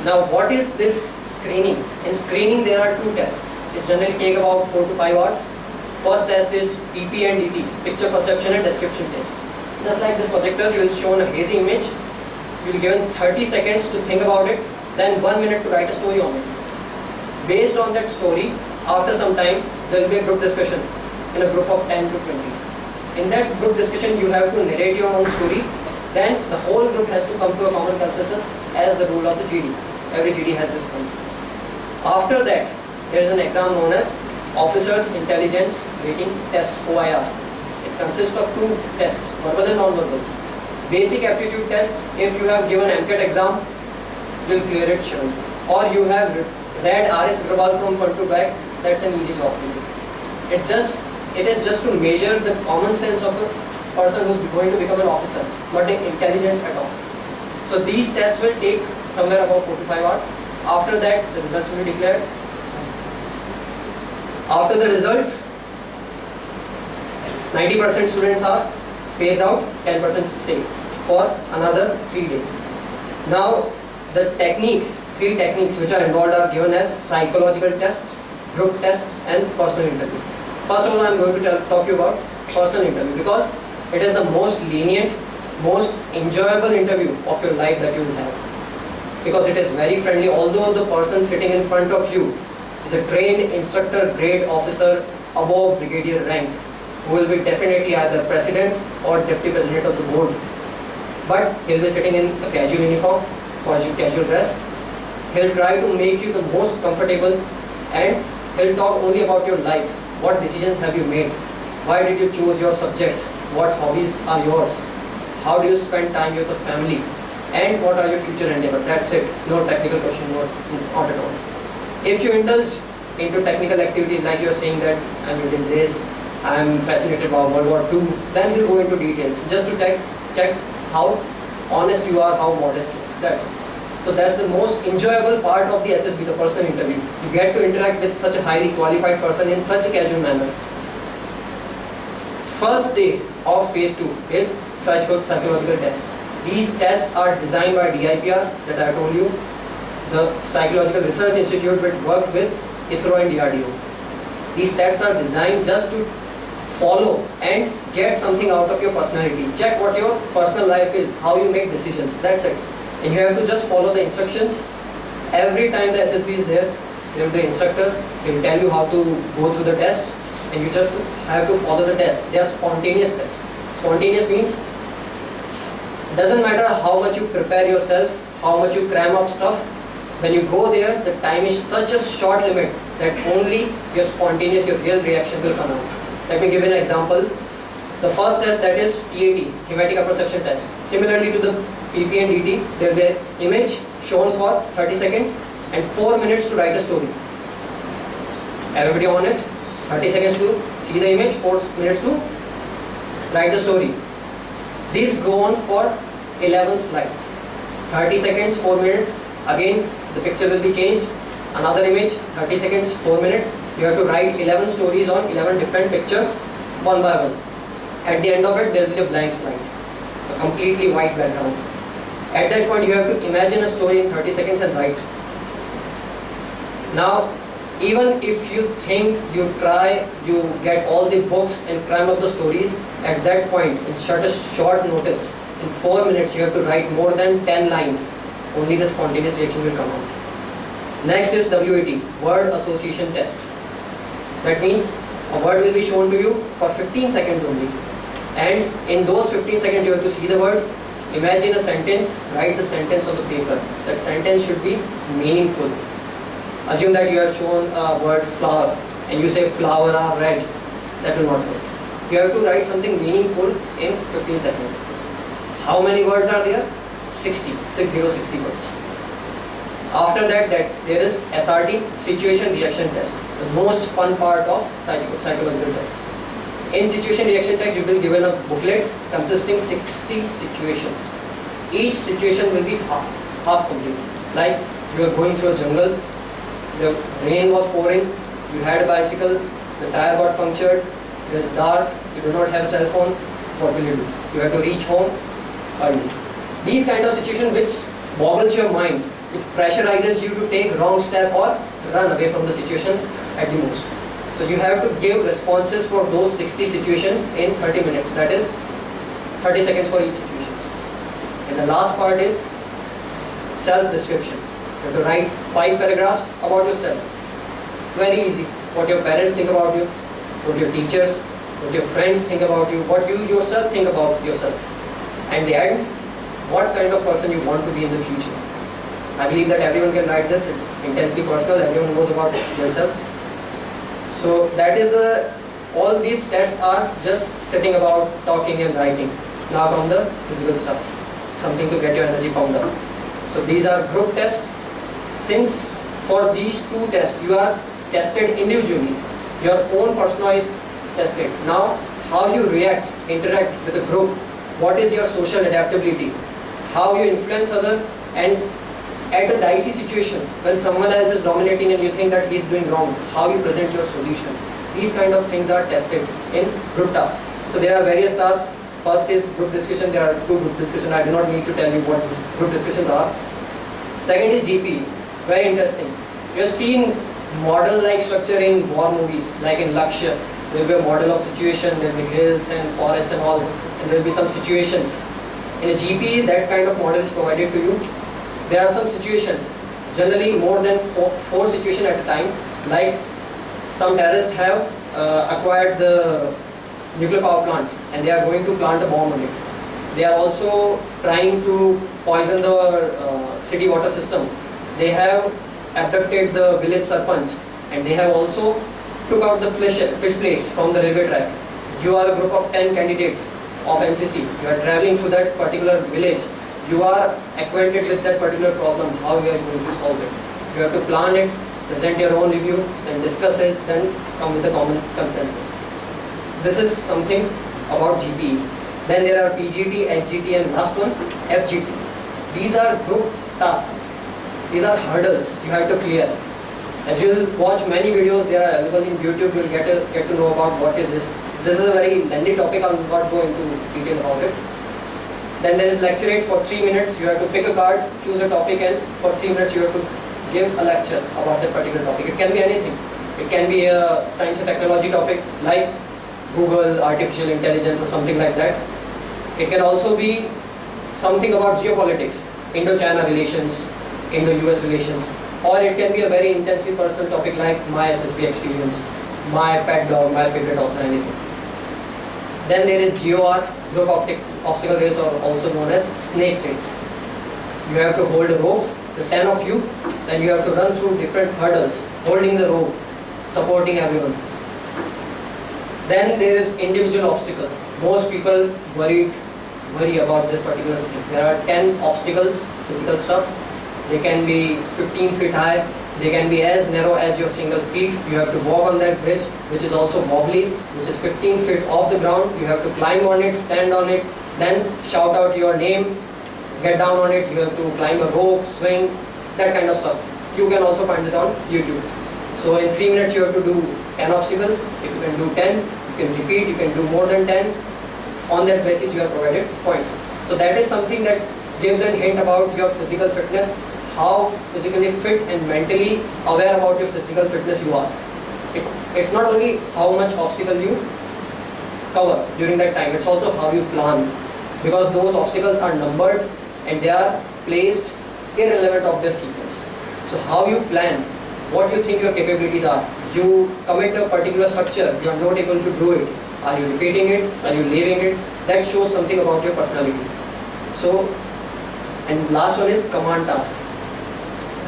Now, what is this screening? In screening, there are 2 tests. It generally take about 4 to 5 hours. First test is PP and DT, picture perception and description test. Just like this projector, you will show a hazy image. You will given 30 seconds to think about it, then 1 minute to write a story on it. Based on that story, after some time, there will be a group discussion in a group of 10 to 20. In that group discussion, you have to narrate your own story. Then the whole group has to come to a common consensus as the rule of the GD. Every GD has this point. After that, there is an exam known as Officers Intelligence Rating Test, OIR. It consists of 2 tests, verbal and non-verbal. Basic aptitude test, if you have given MCAT exam, you will clear it sure. Or you have read R.S. Agrawal from front to back, that's an easy job to do. It is just to measure the common sense of a person who is going to become an officer, not the intelligence at all. So these tests will take somewhere about 4 to 5 hours. After that, the results will be declared. After the results, 90% students are phased out, 10% stay for another 3 days. Now, the techniques, 3 techniques which are involved are given as psychological tests, group test and personal interview. First of all, I am going to talk you about personal interview because it is the most lenient, most enjoyable interview of your life that you will have. Because it is very friendly, although the person sitting in front of you is a trained instructor grade officer above brigadier rank who will be definitely either president or deputy president of the board. But he'll be sitting in a casual uniform, casual dress. He'll try to make you the most comfortable and he'll talk only about your life. What decisions have you made? Why did you choose your subjects? What hobbies are yours? How do you spend time with the family? And what are your future endeavors? That's it. No technical question, not at all. If you indulge into technical activities like you're saying that I'm reading this, I'm fascinated about World War II, then we'll go into details just to check how honest you are, how modest you are. That's it. So that's the most enjoyable part of the SSB, the personal interview. You get to interact with such a highly qualified person in such a casual manner. First day of phase 2 is psychological test. These tests are designed by DIPR that I told you. The Psychological Research Institute will work with ISRO and DRDO. These tests are designed just to follow and get something out of your personality. Check what your personal life is, how you make decisions. That's it. And you have to just follow the instructions. Every time the SSB is there will be the instructor. He will tell you how to go through the tests, and you just have to follow the tests. They are spontaneous tests. Spontaneous means doesn't matter how much you prepare yourself, how much you cram up stuff. When you go there, the time is such a short limit that only your spontaneous, your real reaction will come out. Let me give you an example. The first test, that is TAT, Thematic Apperception Test. Similarly to the PP and DT, there will be an image shown for 30 seconds and 4 minutes to write a story. Everybody on it? 30 seconds to see the image, 4 minutes to write the story. These go on for 11 slides. 30 seconds, 4 minutes. Again, the picture will be changed. Another image, 30 seconds, 4 minutes. You have to write 11 stories on 11 different pictures, one by one. At the end of it, there will be a blank slide, a completely white background. At that point, you have to imagine a story in 30 seconds and write. Now, even if you think, you try, you get all the books and cram up the stories, at that point, in such a short notice, in 4 minutes, you have to write more than 10 lines. Only the spontaneous reaction will come out. Next is WAT, Word Association Test. That means a word will be shown to you for 15 seconds only. And in those 15 seconds, you have to see the word, imagine a sentence, write the sentence on the paper. That sentence should be meaningful. Assume that you have shown a word flower and you say flower are red. That will not work. You have to write something meaningful in 15 seconds. How many words are there? 60 words. After that, there is SRT, Situation Reaction Test, the most fun part of psychological test. In Situation Reaction Test, you will be given a booklet consisting 60 situations. Each situation will be half complete. Like you are going through a jungle, the rain was pouring, you had a bicycle, the tire got punctured, it is dark, you do not have a cell phone, what will you do? You have to reach home early. These kind of situations which boggles your mind, which pressurizes you to take wrong step or run away from the situation at the most. So you have to give responses for those 60 situations in 30 minutes. That is 30 seconds for each situation. And the last part is self-description. You have to write 5 paragraphs about yourself. Very easy. What your parents think about you, what your teachers, what your friends think about you, what you yourself think about yourself. And the end, what kind of person you want to be in the future. I believe that everyone can write this. It's intensely personal. Everyone knows about themselves. So that is all these tests are just sitting about talking and writing. Now come the physical stuff, something to get your energy pumped up. So these are group tests. Since for these 2 tests you are tested individually, your own personalized tested. Now how you react, interact with the group, what is your social adaptability, how you influence other, and at a dicey situation when someone else is dominating and you think that he's doing wrong, how you present your solution. These kind of things are tested in group tasks. So there are various tasks. First is group discussion. There are 2 group discussions. I do not need to tell you what group discussions are. Second is GP. Very interesting. You have seen model-like structure in war movies, like in Lakshya. There will be a model of situation, there will be hills and forests and all, and there will be some situations. In a GP, that kind of model is provided to you. There are some situations, generally more than four situations at a time, like some terrorists have acquired the nuclear power plant and they are going to plant a bomb on it. They are also trying to poison the city water system. They have abducted the village sarpanch and they have also took out the fish plates from the railway track. You are a group of 10 candidates of NCC. You are traveling to that particular village. You are acquainted with that particular problem, how you are going to solve it. You have to plan it, present your own review, then discuss it, then come with a common consensus. This is something about GPE. Then there are PGT, HGT, and last one, FGT. These are group tasks. These are hurdles you have to clear. As you will watch many videos, they are available in YouTube. You will get to know about what is this. This is a very lengthy topic. I will not go into detail about it. Then there is lecture it for 3 minutes. You have to pick a card, choose a topic, and for 3 minutes you have to give a lecture about that particular topic. It can be anything. It can be a science and technology topic like Google, artificial intelligence, or something like that. It can also be something about geopolitics, Indo-China relations, Indo-US relations, or it can be a very intensely personal topic like my SSB experience, my pet dog, my favorite author, anything. Then there is GOR, group obstacle race, or also known as snake race. You have to hold a rope, the 10 of you, then you have to run through different hurdles, holding the rope, supporting everyone. Then there is individual obstacle. Most people worry about this particular thing. There are 10 obstacles, physical stuff. They can be 15 feet high. They can be as narrow as your single feet. You have to walk on that bridge, which is also wobbly, which is 15 feet off the ground. You have to climb on it, stand on it, then shout out your name, get down on it. You have to climb a rope, swing, that kind of stuff. You can also find it on YouTube. So in 3 minutes you have to do 10 obstacles. If you can do 10, you can repeat, you can do more than 10. On that basis you are provided points. So that is something that gives a hint about your physical fitness, how physically fit and mentally aware about your physical fitness you are. It's not only how much obstacle you cover during that time, it's also how you plan, because those obstacles are numbered and they are placed irrelevant of their sequence. So how you plan, what you think your capabilities are. You commit a particular structure, you are not able to do it. Are you repeating it? Are you leaving it? That shows something about your personality. So, and last one is command task.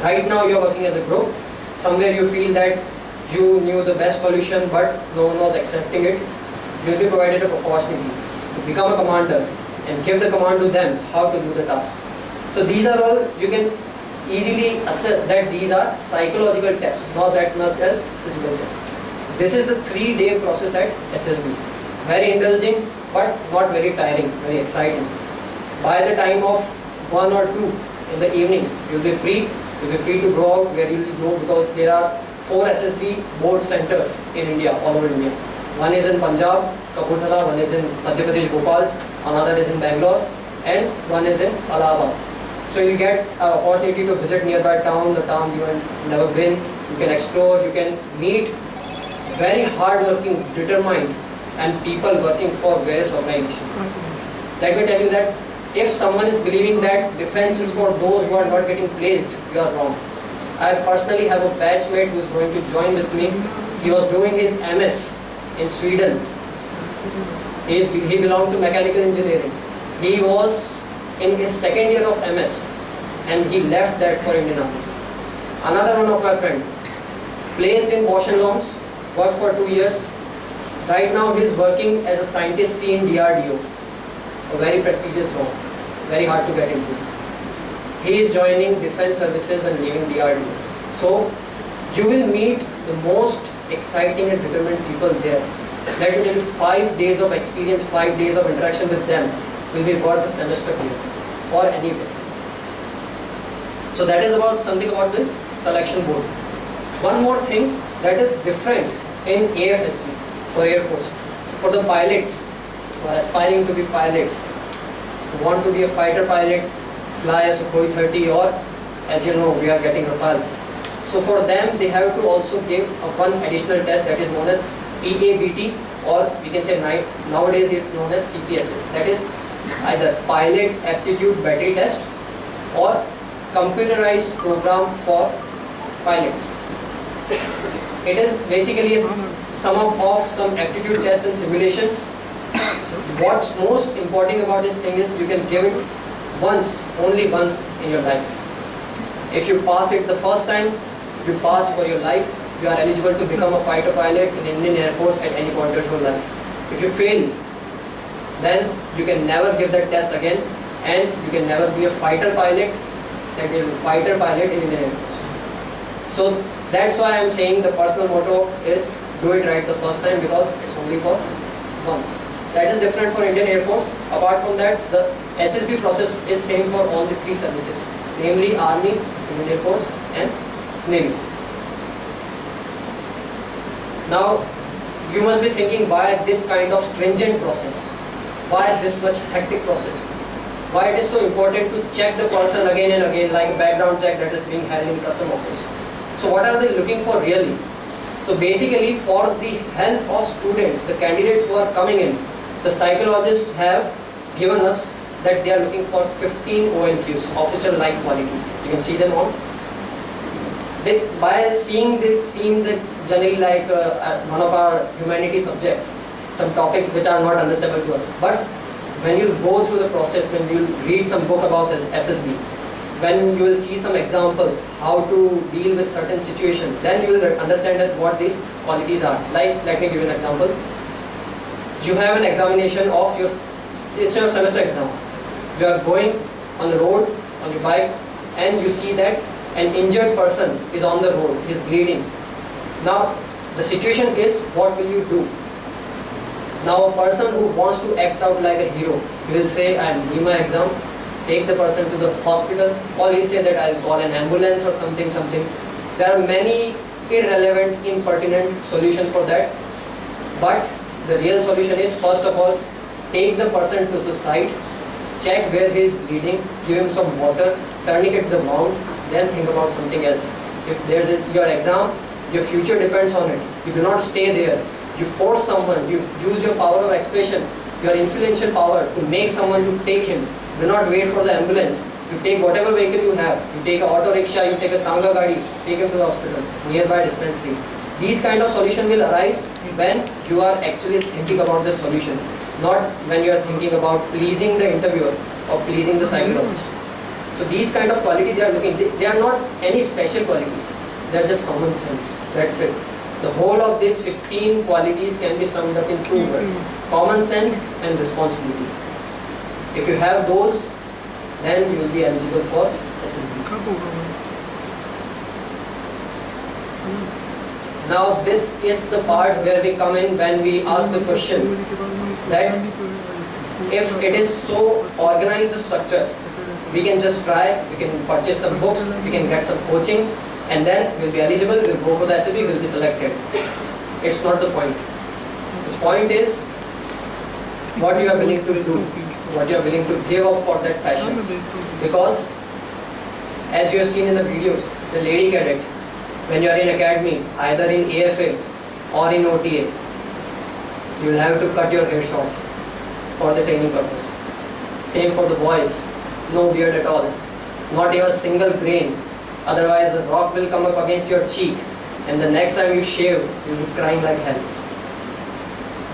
Right now you are working as a group. Somewhere you feel that you knew the best solution but no one was accepting it. You will be provided an opportunity to become a commander and give the command to them how to do the task. So these are all, you can easily assess that these are psychological tests, not that much as physical tests. This is the 3-day process at SSB. Very indulging but not very tiring, very exciting. By the time of 1 or 2 in the evening, you will be free. You will be free to go out where you will go, because there are 4 SSB board centers in India, all over India. One is in Punjab, Kapurthala, one is in Madhya Pradesh, Bhopal, another is in Bangalore, and one is in Allahabad. So you get an opportunity to visit nearby town, the town you have never been. You can explore, you can meet very hard-working, determined, and people working for various organizations. Let me tell you that if someone is believing that defense is for those who are not getting placed, you are wrong. I personally have a batchmate who is going to join with me. He was doing his MS in Sweden. He belonged to mechanical engineering. He was in his second year of MS and he left that for Indian Army. Another one of my friend, placed in Bosch and Lom's, worked for 2 years. Right now he is working as a scientist C in DRDO, a very prestigious job, very hard to get into. He is joining defense services and leaving DRDO. So you will meet the most exciting and determined people there. Let me tell you, 5 days of experience, 5 days of interaction with them will be worth a semester here or anywhere. So that is about something about the selection board. One more thing that is different in AFSP for Air Force. For the pilots who are aspiring to be pilots, who want to be a fighter pilot, fly a Sukhoi 30, or as you know, we are getting Rafale. So for them, they have to also give one additional test that is known as PABT, or we can say nowadays it's known as CPSS. That is either Pilot Aptitude Battery Test or computerized program for pilots. It is basically a sum of some aptitude tests and simulations. What's most important about this thing is you can give it once, only once in your life. If you pass it the first time, you pass for your life. You are eligible to become a fighter pilot in Indian Air Force at any point of your life. If you fail, then you can never give that test again, and you can never be a fighter pilot, that is fighter pilot in Indian Air Force. So that's why I'm saying the personal motto is do it right the first time, because it's only for once. That is different for Indian Air Force. Apart from that, the SSB process is same for all the 3 services, namely Army, Indian Air Force and Navy. Now, you must be thinking, why this kind of stringent process? Why this much hectic process? Why it is so important to check the person again and again, like a background check that is being held in custom office? So what are they looking for really? So basically, for the help of students, the candidates who are coming in, the psychologists have given us that they are looking for 15 OLQs, officer-like qualities. You can see them on. By seeing this, seeing that generally like one of our humanity subject, some topics which are not understandable to us. But when you go through the process, when you read some book about SSB, when you will see some examples, how to deal with certain situation, then you will understand that what these qualities are. Like, let me give you an example. You have an examination of it's your semester exam. You are going on the road, on your bike, and you see that an injured person is on the road, he is bleeding. Now, the situation is, what will you do? Now, a person who wants to act out like a hero, he will say, I will leave my exam, take the person to the hospital, or he'll say that I'll call an ambulance or something. There are many irrelevant, impertinent solutions for that. But the real solution is, first of all, take the person to the side, check where he is bleeding, give him some water, tourniquet the wound, then think about something else. If there's your exam, your future depends on it. You do not stay there. You force someone, you use your power of expression, your influential power to make someone to take him. Do not wait for the ambulance. You take whatever vehicle you have. You take a auto rickshaw, you take a tanga gadi, take him to the hospital, nearby dispensary. These kind of solution will arise when you are actually thinking about the solution, not when you are thinking about pleasing the interviewer or pleasing the psychologist. So these kind of quality they are looking, they are not any special qualities. They are just common sense. That's it. The whole of these 15 qualities can be summed up in 2 words: common sense and responsibility. If you have those, then you will be eligible for SSB. Now this is the part where we come in when we ask the question that if it is so organized structure, we can just try, we can purchase some books, we can get some coaching, and then we'll be eligible, we'll go for the SSB, we'll be selected. It's not the point. The point is what you are willing to do, what you are willing to give up for that passion. Because as you have seen in the videos, the lady cadet, when you are in academy, either in AFA or in OTA, you will have to cut your hair short for the training purpose. Same for the boys. No beard at all. Not even a single grain. Otherwise the rock will come up against your cheek, and the next time you shave, you'll be crying like hell.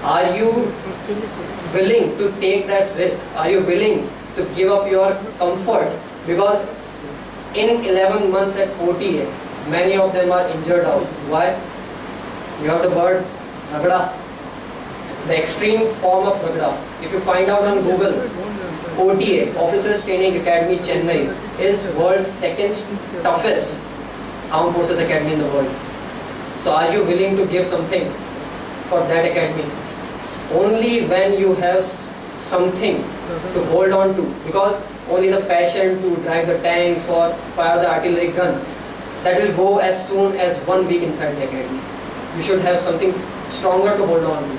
Are you First in the photo. willing to take that risk? Are you willing to give up your comfort? Because in 11 months at OTA, many of them are injured out. Why? You have to burn ragda, the extreme form of ragda. If you find out on Google, OTA, Officers Training Academy Chennai, is world's second toughest armed forces academy in the world. So are you willing to give something for that academy? Only when you have something to hold on to, because only the passion to drive the tanks or fire the artillery gun, that will go as soon as 1 week inside the academy. You should have something stronger to hold on to.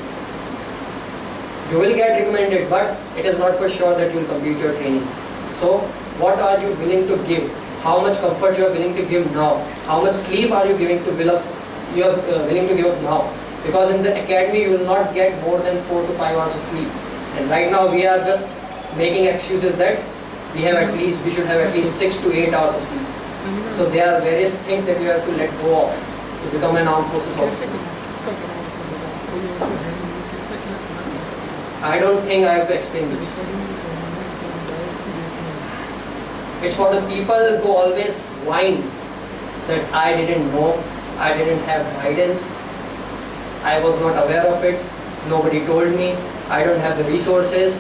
You will get recommended, but it is not for sure that you will complete your training. So what are you willing to give? How much comfort you are willing to give now? How much sleep are you giving to build up? You are willing to give up now? Because in the academy you will not get more than 4 to 5 hours of sleep. And right now we are just making excuses that we should have at least 6 to 8 hours of sleep. So there are various things that you have to let go of to become an armed forces officer. I don't think I have to explain this. It's for the people who always whine that I didn't know, I didn't have guidance, I was not aware of it, nobody told me, I don't have the resources,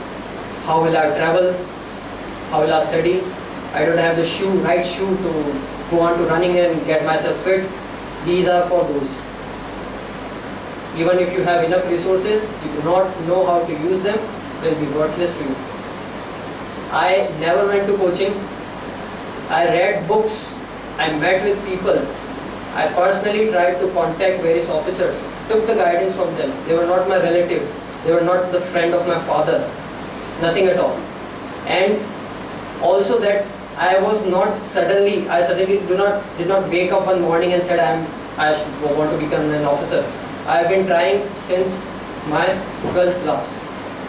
how will I travel, how will I study, I don't have the right shoe to go on to running and get myself fit. These are for those. Even if you have enough resources, you do not know how to use them, they will be worthless to you. I never went to coaching. I read books, I met with people, I personally tried to contact various officers, took the guidance from them. They were not my relative, they were not the friend of my father, nothing at all. And also that I suddenly did not wake up one morning and said I want to become an officer. I have been trying since my 12th class.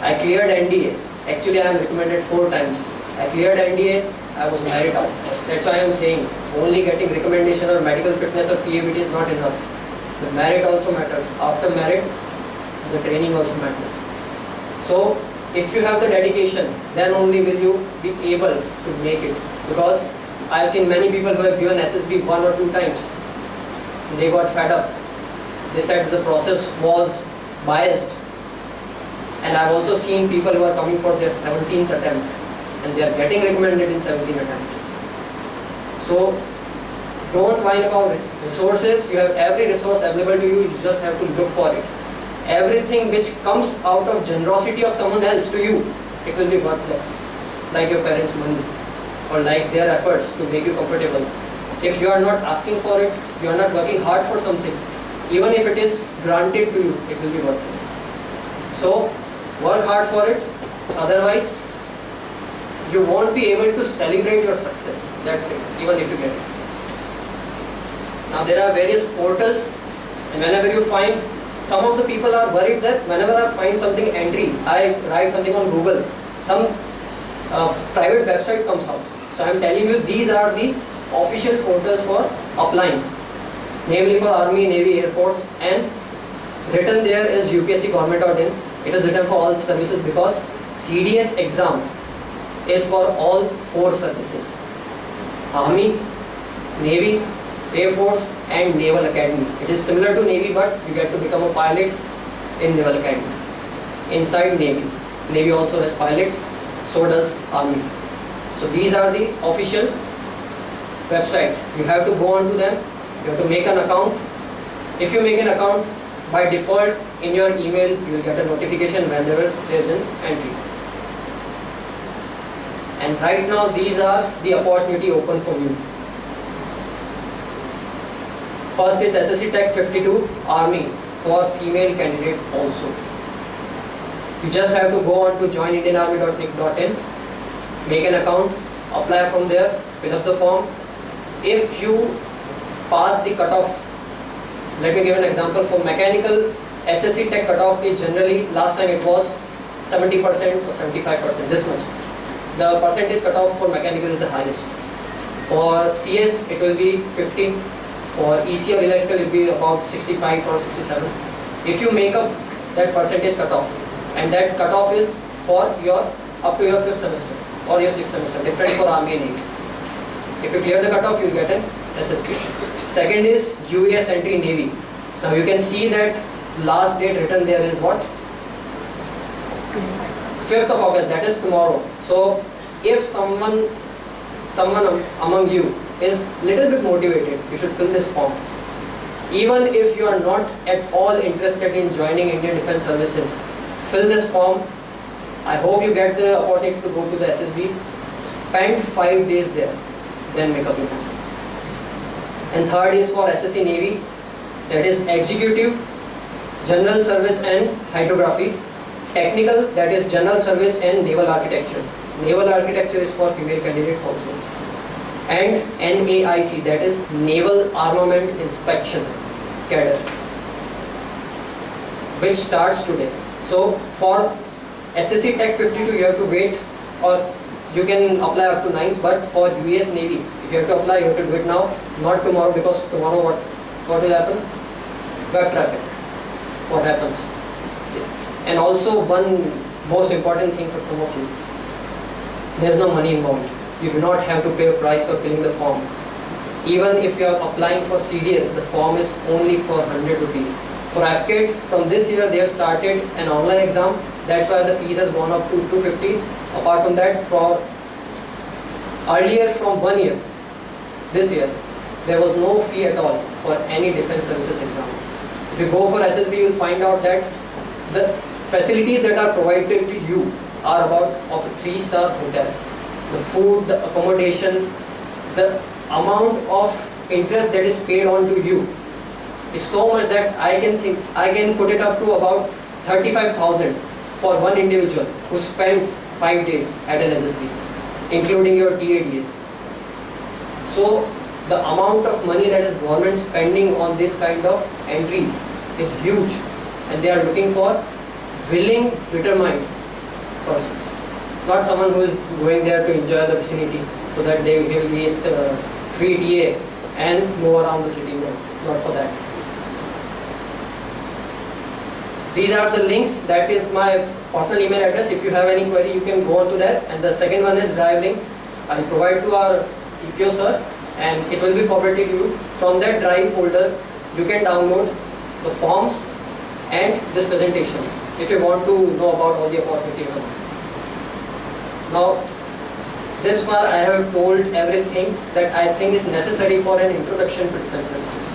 I cleared NDA. Actually, I am recommended 4 times. I cleared NDA, I was married out. That's why I am saying only getting recommendation or medical fitness or PABT is not enough. The merit also matters. After merit, the training also matters. So, if you have the dedication, then only will you be able to make it. Because I have seen many people who have given SSB 1 or 2 times. They got fed up. They said the process was biased. And I have also seen people who are coming for their 17th attempt and they are getting recommended in 17th attempt. So don't whine about resources. You have every resource available to you. You just have to look for it. Everything which comes out of generosity of someone else to you, it will be worthless. Like your parents' money or like their efforts to make you comfortable. If you are not asking for it, you are not working hard for something, even if it is granted to you, it will be worthless. So work hard for it, otherwise you won't be able to celebrate your success. That's it, even if you get it. Now there are various portals, and whenever you find, some of the people are worried that whenever I find something entry, I write something on Google, some private website comes out. So I am telling you, these are the official portals for applying, namely for Army, Navy, Air Force, and written there is UPSC-government.in. It is written for all services because CDS exam is for all 4 services: Army, Navy, Air Force and Naval Academy. It is similar to Navy, but you get to become a pilot in Naval Academy. Inside Navy. Navy also has pilots, so does Army. So these are the official websites. You have to go on to them. You have to make an account. If you make an account, by default in your email you will get a notification whenever there is an entry. And right now these are the opportunity open for you. First is SSC Tech 52 Army for female candidate also. You just have to go on to joinindianarmy.nic.in, make an account, apply from there, fill up the form. If you pass the cutoff, let me give an example. For mechanical, SSC Tech cutoff is generally, last time it was 70% or 75%, this much. the percentage cutoff for mechanical is the highest. For CS it will be 50. For EC or electrical it will be about 65 or 67. If you make up that percentage cutoff, and that cutoff is for your up to your 5th semester or your 6th semester, different for Army and Navy. If you clear the cutoff, you will get an SSB. Second is UES entry Navy. Now you can see that last date written there is what? 5th of August, that is tomorrow. So if someone among you is little bit motivated, you should fill this form. Even if you are not at all interested in joining Indian Defence Services, fill this form. I hope you get the opportunity to go to the SSB. Spend 5 days there, then make up your mind. And third is for SSC Navy, that is Executive, General Service and Hydrography. Technical, that is General Service and Naval Architecture. Naval Architecture is for female candidates also. And NAIC, that is Naval Armament Inspection Cadre, which starts today. So for SSC Tech 52 you have to wait, or you can apply up to 9, but for US Navy, if you have to apply, you have to do it now, not tomorrow, because tomorrow what will happen? Web traffic. What happens? And also one most important thing for some of you, there is no money involved. You do not have to pay a price for filling the form. Even if you are applying for CDS, the form is only for 100 rupees. For APCAT, from this year they have started an online exam. That's why the fees has gone up to 250. Apart from that, for earlier from 1 year, this year, there was no fee at all for any defense services exam. If you go for SSB, you will find out that the facilities that are provided to you are about of a 3-star hotel. The food, the accommodation, the amount of interest that is paid on to you is so much that I can put it up to about 35,000 for one individual who spends 5 days at an SSB, including your TADA. So the amount of money that is government spending on this kind of entries is huge, and they are looking for willing, determined persons. Not someone who is going there to enjoy the vicinity so that they will get free TA and move around the city. No, not for that. These are the links. That is my personal email address. If you have any query, you can go on to that. And the second one is Drive link. I'll provide to our EPO sir, and it will be forwarded to you. From that Drive folder, you can download the forms and this presentation if you want to know about all the opportunities. Now, this far I have told everything that I think is necessary for an introduction to defense services.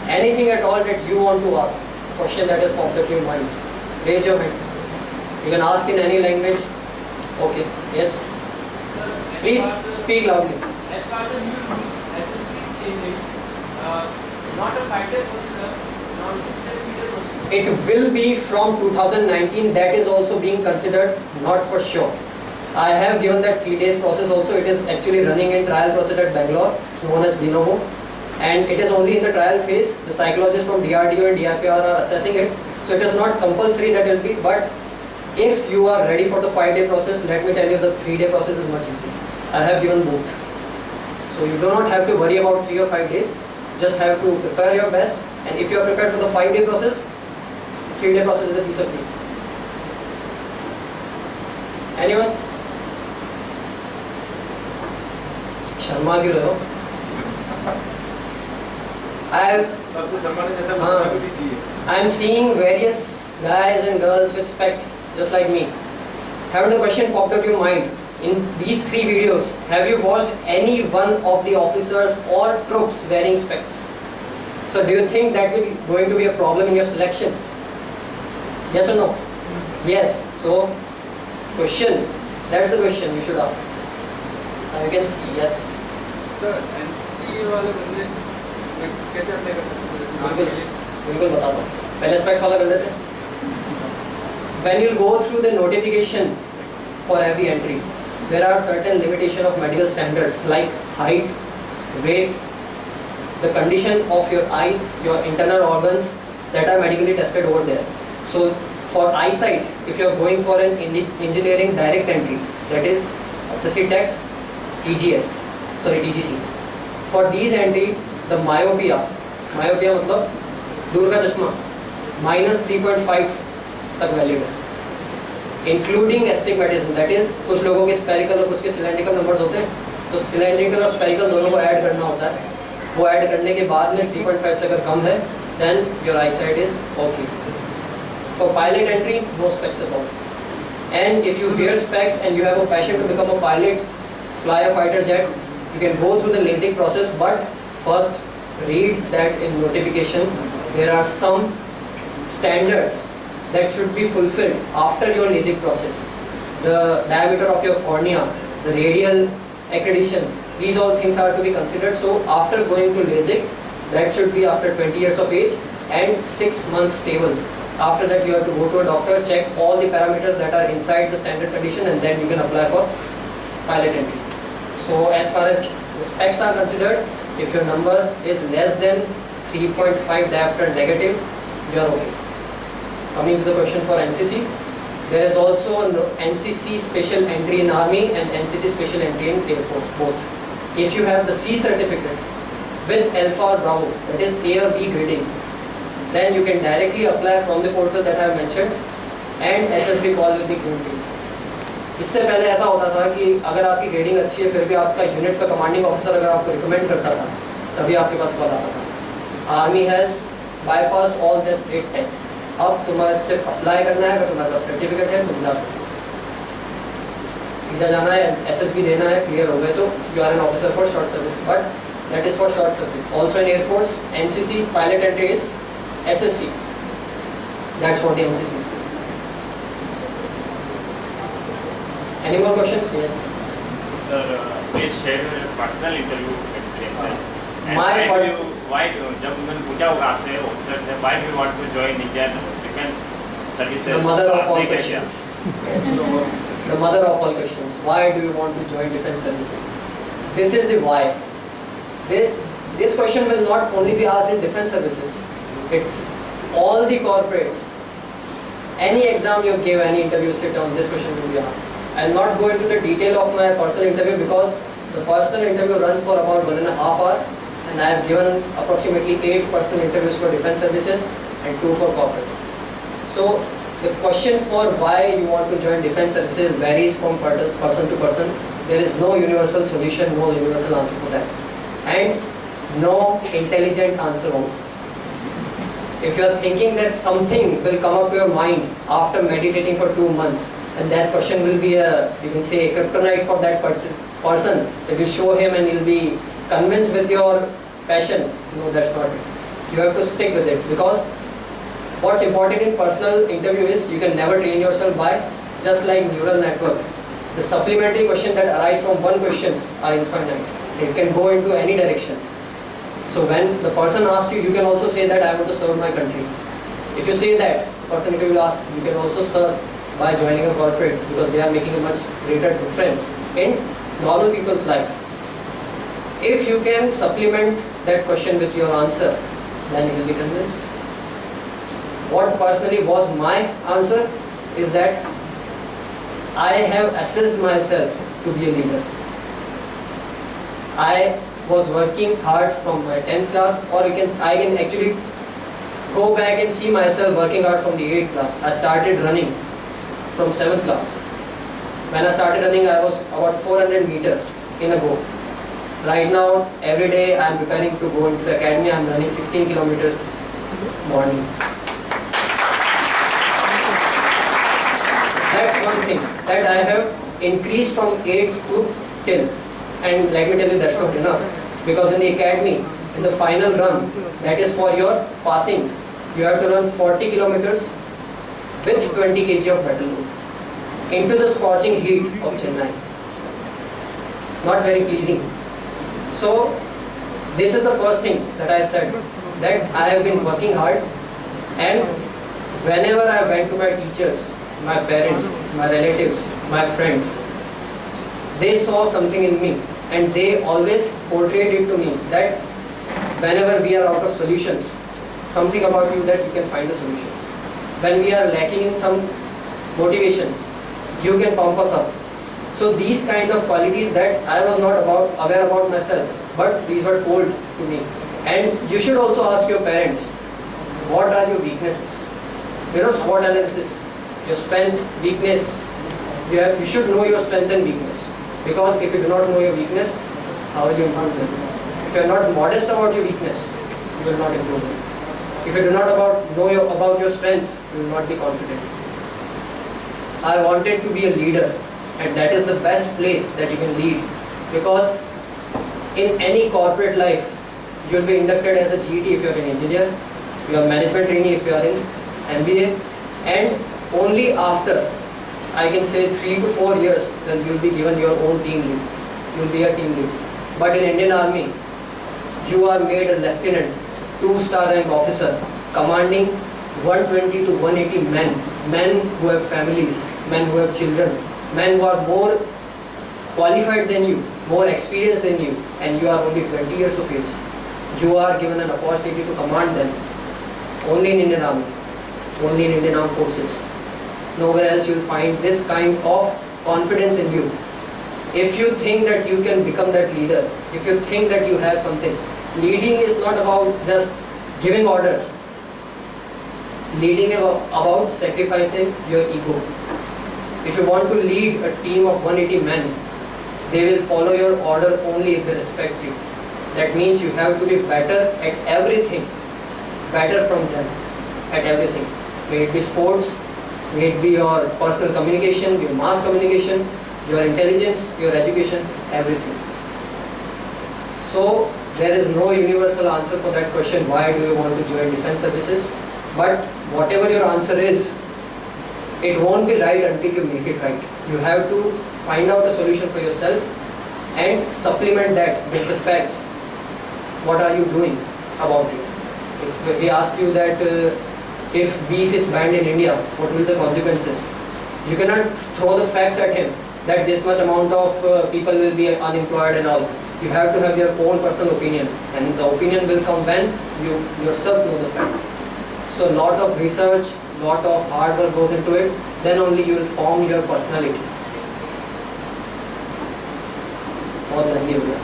Anything at all that you want to ask, question that is popped up in your mind, raise your hand. You can ask in any language. Okay, yes. Please speak loudly. As far as the new SSB is changing, not a 5-day course, not 10 meters. It will be from 2019. That is also being considered, not for sure. I have given that 3 days process also. It is actually running in trial process at Bangalore. It's known as Binomo. And it is only in the trial phase. The psychologists from DRDO and DRPR are assessing it. So it is not compulsory that it will be. But if you are ready for the 5-day process, let me tell you the 3-day process is much easier. I have given both. So you do not have to worry about 3 or 5 days. Just have to prepare your best. And if you are prepared for the 5-day process, 3-day process is a piece of cake. Anyone? Sharma क्यों रहे हो? I am seeing various guys and girls with specs just like me. Have the question popped up your mind? In these 3 videos, have you watched any one of the officers or troops wearing specs? So do you think that will going to be a problem in your selection? Yes or no? Yes. So question. That's the question you should ask. You can see yes. Sir, NCC वाले बंदे कैसे apply कर सकते हैं? बिल्कुल बताता हूँ. पहले स्पेक्स वाला कर लेते हैं. When you go through the notification for every entry, there are certain limitation of medical standards like height, weight, the condition of your eye, your internal organs that are medically tested over there. So for eyesight, if you are going for an engineering direct entry, that is SSC Tech, TGS, sorry TGC. For these entry, the myopia मतलब दूर का चश्मा -3.5 तक valid है, including astigmatism, that is कुछ लोगों के spherical और कुछ के सिलेंड्रिकल नंबर्स होते हैं, तो सिलेंड्रिकल और स्पेरिकल दोनों को ऐड करना होता है, वो ऐड करने के बाद में 3.5 से अगर कम है then your eyesight is okay. For pilot entry, no specs at all. And if you wear specs and you have a passion to become a pilot, fly a fighter jet, you can go through the LASIK process, but first read that in notification there are some standards that should be fulfilled after your LASIK process. The diameter of your cornea, the radial accreditation, these all things are to be considered. So after going to LASIK, that should be after 20 years of age and 6 months stable. After that you have to go to a doctor, check all the parameters that are inside the standard condition, and then you can apply for pilot entry. So as far as the specs are considered, if your number is less than 3.5 diopter negative, you are okay. Coming to the question for NCC, there is also NCC special entry in Army and NCC special entry in Air Force, both. If you have the C certificate with Alpha or Bravo, that is A or B grading, then you can directly apply from the portal that I have mentioned, and SSB call will be given. इससे पहले ऐसा होता था कि अगर आपकी grading अच्छी है फिर भी आपका यूनिट का कमांडिंग ऑफिसर अगर आपको रिकमेंड करता था तभी आपके पास कॉल आता था. Army has bypassed all this grade 10. अब तुम्हारे सिर्फ अप्लाई करना है, अगर तुम्हारे पास सर्टिफिकेट है तुम जा सकते हो, सीधा जाना है, SSB देना है, क्लियर हो गए तो you are an officer for short service. But that is for short service. Also in Air Force, NCC pilot entry is SSC. That's for the NCC. Any more questions? Yes. Sir, please share your personal interview experiences. And My why जब मैंने पूछा होगा आपसे officer से why do you want to join Indian Defence Services? The mother of all questions. Yes. The mother of all questions. Why do you want to join Defence Services? This is the why. This question will not only be asked in Defence Services, it's all the corporates. Any exam you give, any interview sit down, this question will be asked. I will not go into the detail of my personal interview because the personal interview runs for about 1.5 hours, and I have given approximately 8 personal interviews for Defence Services and 2 for corporates. So the question for why you want to join Defence Services varies from person to person. There is no universal solution, no universal answer for that. And no intelligent answer also. If you are thinking that something will come up to your mind after meditating for 2 months, and that question will be a, you can say, a kryptonite for that person, that will show him and he'll be convinced with your passion. No, that's not it. You have to stick with it, because what's important in personal interview is you can never train yourself by, just like neural network. The supplementary question that arise from one questions are infinite. It can go into any direction. So when the person asks you, you can also say that I want to serve my country. If you say that, the person will ask, you can also serve by joining a corporate, because they are making a much greater difference in normal people's life. If you can supplement that question with your answer, then you will be convinced. What personally was my answer is that I have assessed myself to be a leader. I was working hard from my 10th class, or I can actually go back and see myself working hard from the 8th class. I started running from 7th class. When I started running, I was about 400 meters in a go. Right now, every day I am preparing to go into the academy. I am running 16 kilometers morning. That's one thing that I have increased from 8th to 10th. And let me tell you, that's not enough, because in the academy, in the final run, that is for your passing, you have to run 40 kilometers with 20 kg of battle load into the scorching heat of Chennai. It's not very pleasing. So this is the first thing that I said, that I have been working hard, and whenever I went to my teachers, my parents, my relatives, my friends, they saw something in me, and they always portrayed it to me that whenever we are out of solutions, something about you that you can find the solutions. When we are lacking in some motivation, you can pump us up. So these kind of qualities that I was not aware about myself, but these were told to me. And you should also ask your parents, what are your weaknesses? You know, SWOT analysis, your strength, weakness. You should know your strength and weakness. Because if you do not know your weakness, how will you improve them? If you are not modest about your weakness, you will not improve them. If you do not know about your strengths, you will not be confident. I wanted to be a leader, and that is the best place that you can lead, because in any corporate life you will be inducted as a GET if you are an engineer, you are management trainee if you are in MBA, and only after, I can say, 3 to 4 years, then you will be given your own team lead. You will be a team lead. But in Indian Army, you are made a lieutenant, 2-star rank officer, commanding 120 to 180 men who have families, men who have children, men who are more qualified than you, more experienced than you, and you are only 20 years of age. You are given an opportunity to command them only in Indian Army, only in Indian Armed Forces. Nowhere else you will find this kind of confidence in you. If you think that you can become that leader, if you think that you have something, leading is not about just giving orders. Leading is about sacrificing your ego. If you want to lead a team of 180 men, they will follow your order only if they respect you. That means you have to be better at everything, better from them at everything. May it be sports, may it be your personal communication, your mass communication, your intelligence, your education, everything. So there is no universal answer for that question, why do you want to join defense services? But whatever your answer is, it won't be right until you make it right. You have to find out a solution for yourself and supplement that with the facts. What are you doing about it? If we ask you that if beef is banned in India, what will the consequences? You cannot throw the facts at him that this much amount of people will be unemployed and all. You have to have your own personal opinion, and the opinion will come when you yourself know the fact. So lot of research, lot of hard work goes into it, then only you will form your personality. बहुत लंबी हो गया.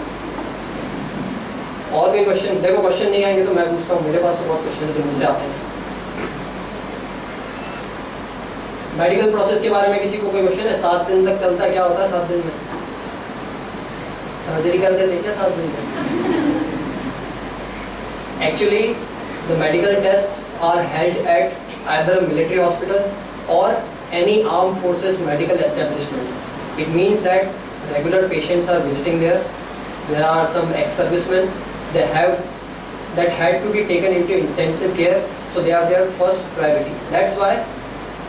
और कोई question? देखो question नहीं आएंगे तो मैं पूछता हूँ, मेरे पास तो बहुत क्वेश्चन है जो मुझे आते हैं. मेडिकल प्रोसेस के बारे में किसी को कोई क्वेश्चन है? 7 दिन तक चलता है, क्या होता है 7 दिन में? सर्जरी कर देते हैं क्या 7 दिन में? Actually, the medical tests are held at either a military hospital or any armed forces medical establishment. It means that regular patients are visiting there. There are some ex-servicemen. They have that had to be taken into intensive care, so they are their first priority. That's why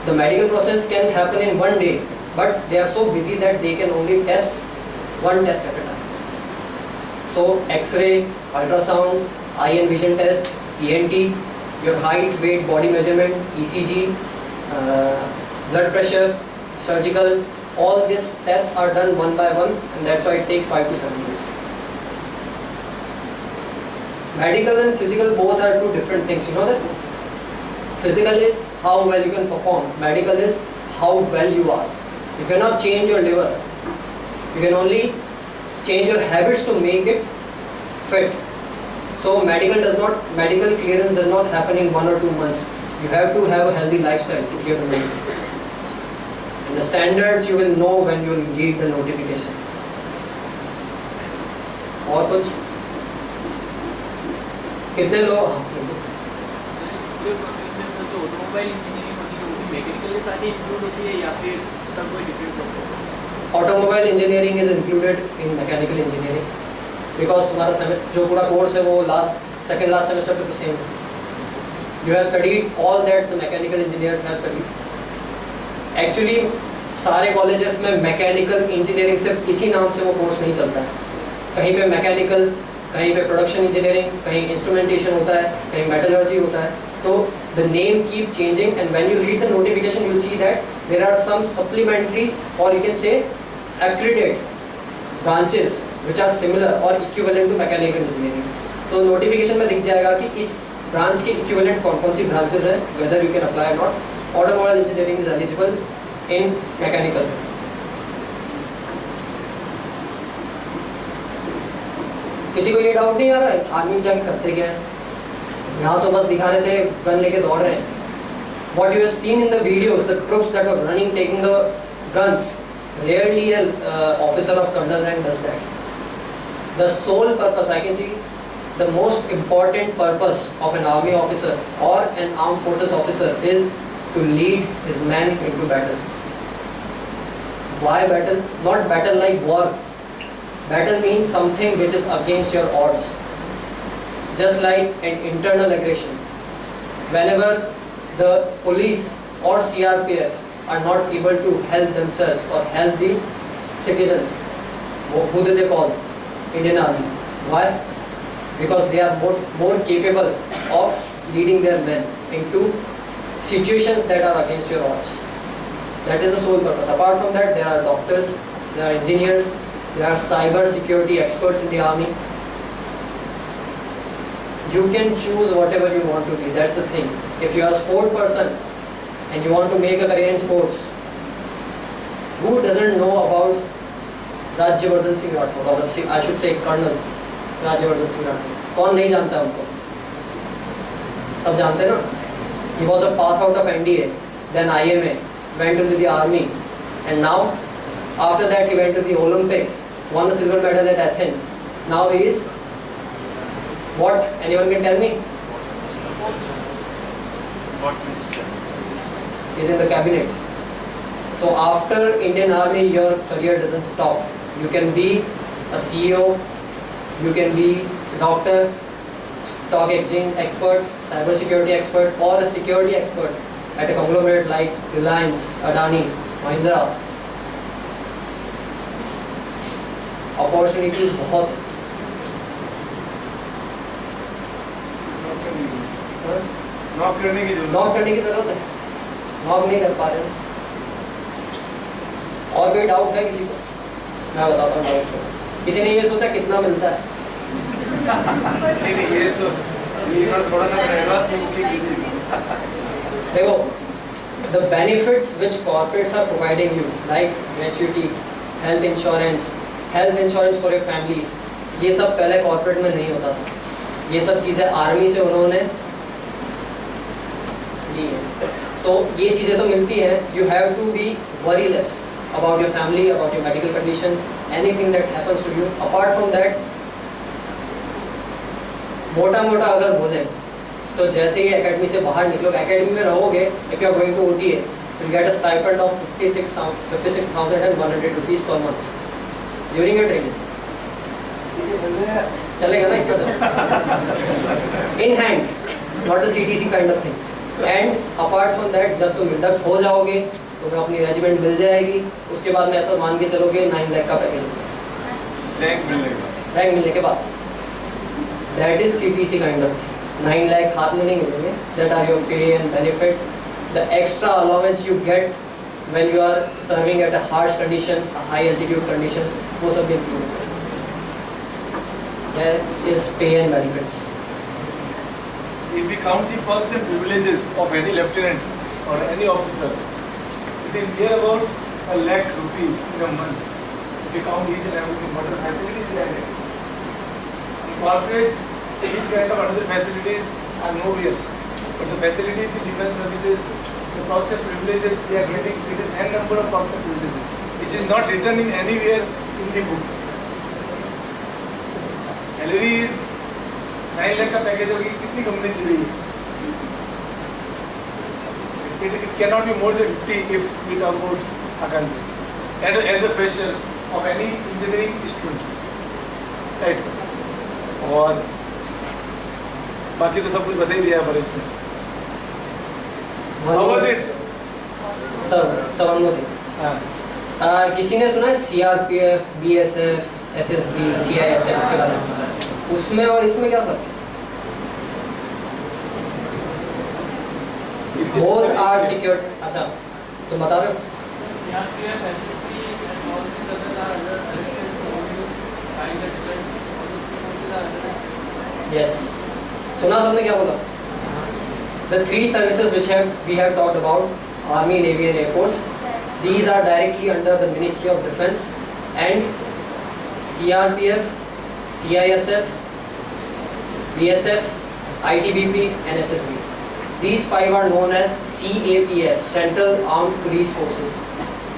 the medical process can happen in one day, but they are so busy that they can only test one test at a time. So X-ray, ultrasound, eye and vision test, ENT, your height, weight, body measurement, ECG, blood pressure, surgical, all these tests are done one by one, and that's why it takes 5 to 7 days. Medical and physical both are two different things, you know that? Physical is how well you can perform, medical is how well you are. You cannot change your liver, you can only change your habits to make it fit. So medical clearance does not happen in 1 or 2 months. You have to have a healthy lifestyle to clear the medical. And the standards you will know when you will read the notification. और कुछ? कितने लोग? इस पूरे process में sir जो automobile engineering होती है वो भी मैकेनिकल के साथ ही इंक्लूड होती है या फिर उसका कोई डिफरेंट प्रोसेस है? Automobile engineering is included in mechanical engineering because तुम्हारा जो पूरा कोर्स है वो सेकंड लास्ट सेमेस्टर से तो सेम है. You have studied all that the mechanical engineers have studied. Actually सारे कॉलेजेस में मैकेनिकल इंजीनियरिंग सिर्फ इसी नाम से वो कोर्स नहीं चलता है. कहीं पे मैकेनिकल, कहीं पे प्रोडक्शन इंजीनियरिंग, कहीं इंस्ट्रूमेंटेशन होता है, कहीं मेटलर्जी होता है. तो the name keep changing and when you read the notification you will see that there are some supplementary or you can say accredited branches which are similar or equivalent to mechanical engineering. तो notification में दिख जाएगा कि इस branch के equivalent कौन कौन सी branches है, whether you can apply or not. Automobile engineering is eligible in mechanical. किसी को ये डाउट नहीं आ रहा है आर्मी जाके करते क्या है? यहाँ तो बस दिखा रहे थे गन लेके दौड़ रहे हैं. What you have seen in the videos, the troops that were running, taking the guns, rarely an officer of colonel rank does that. The sole purpose, I can see, the most important purpose of an army officer or an armed forces officer is to lead his men into battle. Why battle? Not battle like war. Battle means something which is against your odds. Just like an internal aggression. Whenever the police or CRPF are not able to help themselves or help the citizens, who do they call? Indian Army. Why? Because they are more capable of leading their men into situations that are against your odds. That is the sole purpose. Apart from that, there are doctors, there are engineers, there are cyber security experts in the army. You can choose whatever you want to be. That's the thing. If you are a sport person and you want to make a career in sports, who doesn't know about Rajyavardhan Singh Rathore? Or I should say Colonel Rajyavardhan Singh Rathore. कौन नहीं जानता उनको? सब जानते ना? He was a pass out of NDA, then IMA, went into the army, and now after that he went to the Olympics, won the silver medal at Athens. Now he is what? Anyone can tell me? He's in the cabinet. So after Indian Army, your career doesn't stop. You can be a CEO, you can be a doctor, stock exchange expert, cyber security expert, or a security expert at a conglomerate like Reliance, Adani, Mahindra. Opportunities बहुत हैं. Knock करने की knock करने की जरूरत है. Knock नहीं कर पा रहे हैं. और कोई डाउट है किसी को? मैं बताता हूँ डाउट को. किसी ने ये सोचा कितना मिलता है? नहीं ये तो ये थोड़ा सा एडवांस नहीं देखो, the benefits which corporates are providing you, like gratuity, health insurance for your families, ये सब पहले कॉर्पोरेट में नहीं होता था. ये सब चीज़ें आर्मी से उन्होंने ली है. तो ये चीज़ें तो मिलती हैं. You have to be worryless about your family, about your medical conditions, anything that happens to you. Apart from that, मोटा मोटा अगर बोलें तो जैसे ही एकेडमी से बाहर निकलोगे, एकेडमी में रहोगे, if you are going to OTA, you'll get a stipend of 56,100 rupees per month during your training. चलेगा ना इतना तो? In hand, not a CTC kind of thing. And apart from that, जब तुम इंडक्ट हो जाओगे तुम्हें अपनी रेजिमेंट मिल जाएगी. उसके बाद में ऐसा मान के चलोगे 9 लाख का पैकेज रैंक मिलने के बाद. That is CTC kind of thing. 9 lakh हाथ में नहीं मिलेंगे. That are your pay and benefits. The extra allowance you get when you are serving at a harsh condition, a high altitude condition, वो सब भी included है. There is pay and benefits. If we count the perks and privileges of any lieutenant or any officer, it is near about 1 lakh rupees in a month. If we count each and everything, what are the facilities they are getting? Corporates, these kind of other facilities are nowhere. But the facilities in defense services, the perks and privileges they are getting, it is n number of perks and privileges, which is not written in anywhere in the books. Salary is 9 lakh का package होगी, कितनी companies दे रही है? It cannot be more than 50 if we talk about a country. That is as a fresher of any engineering student, right? और बाकी तो सब कुछ बता ही दिया है बरिस ने. How was it? सब अनुभव थे. किसी ने सुना है CRPF, BSF, SSB, CISF इसके बारे में? उसमें और इसमें क्या फर्क है? Both are secure. अच्छा, तुम बता रहे हो? Yes. सुना सबने क्या बोला? The 3 services which we have talked about, Army, Navy and Air Force, these are directly under the Ministry of Defence, and CRPF, CISF, BSF, ITBP and SSB. These 5 are known as CAPF, Central Armed Police Forces.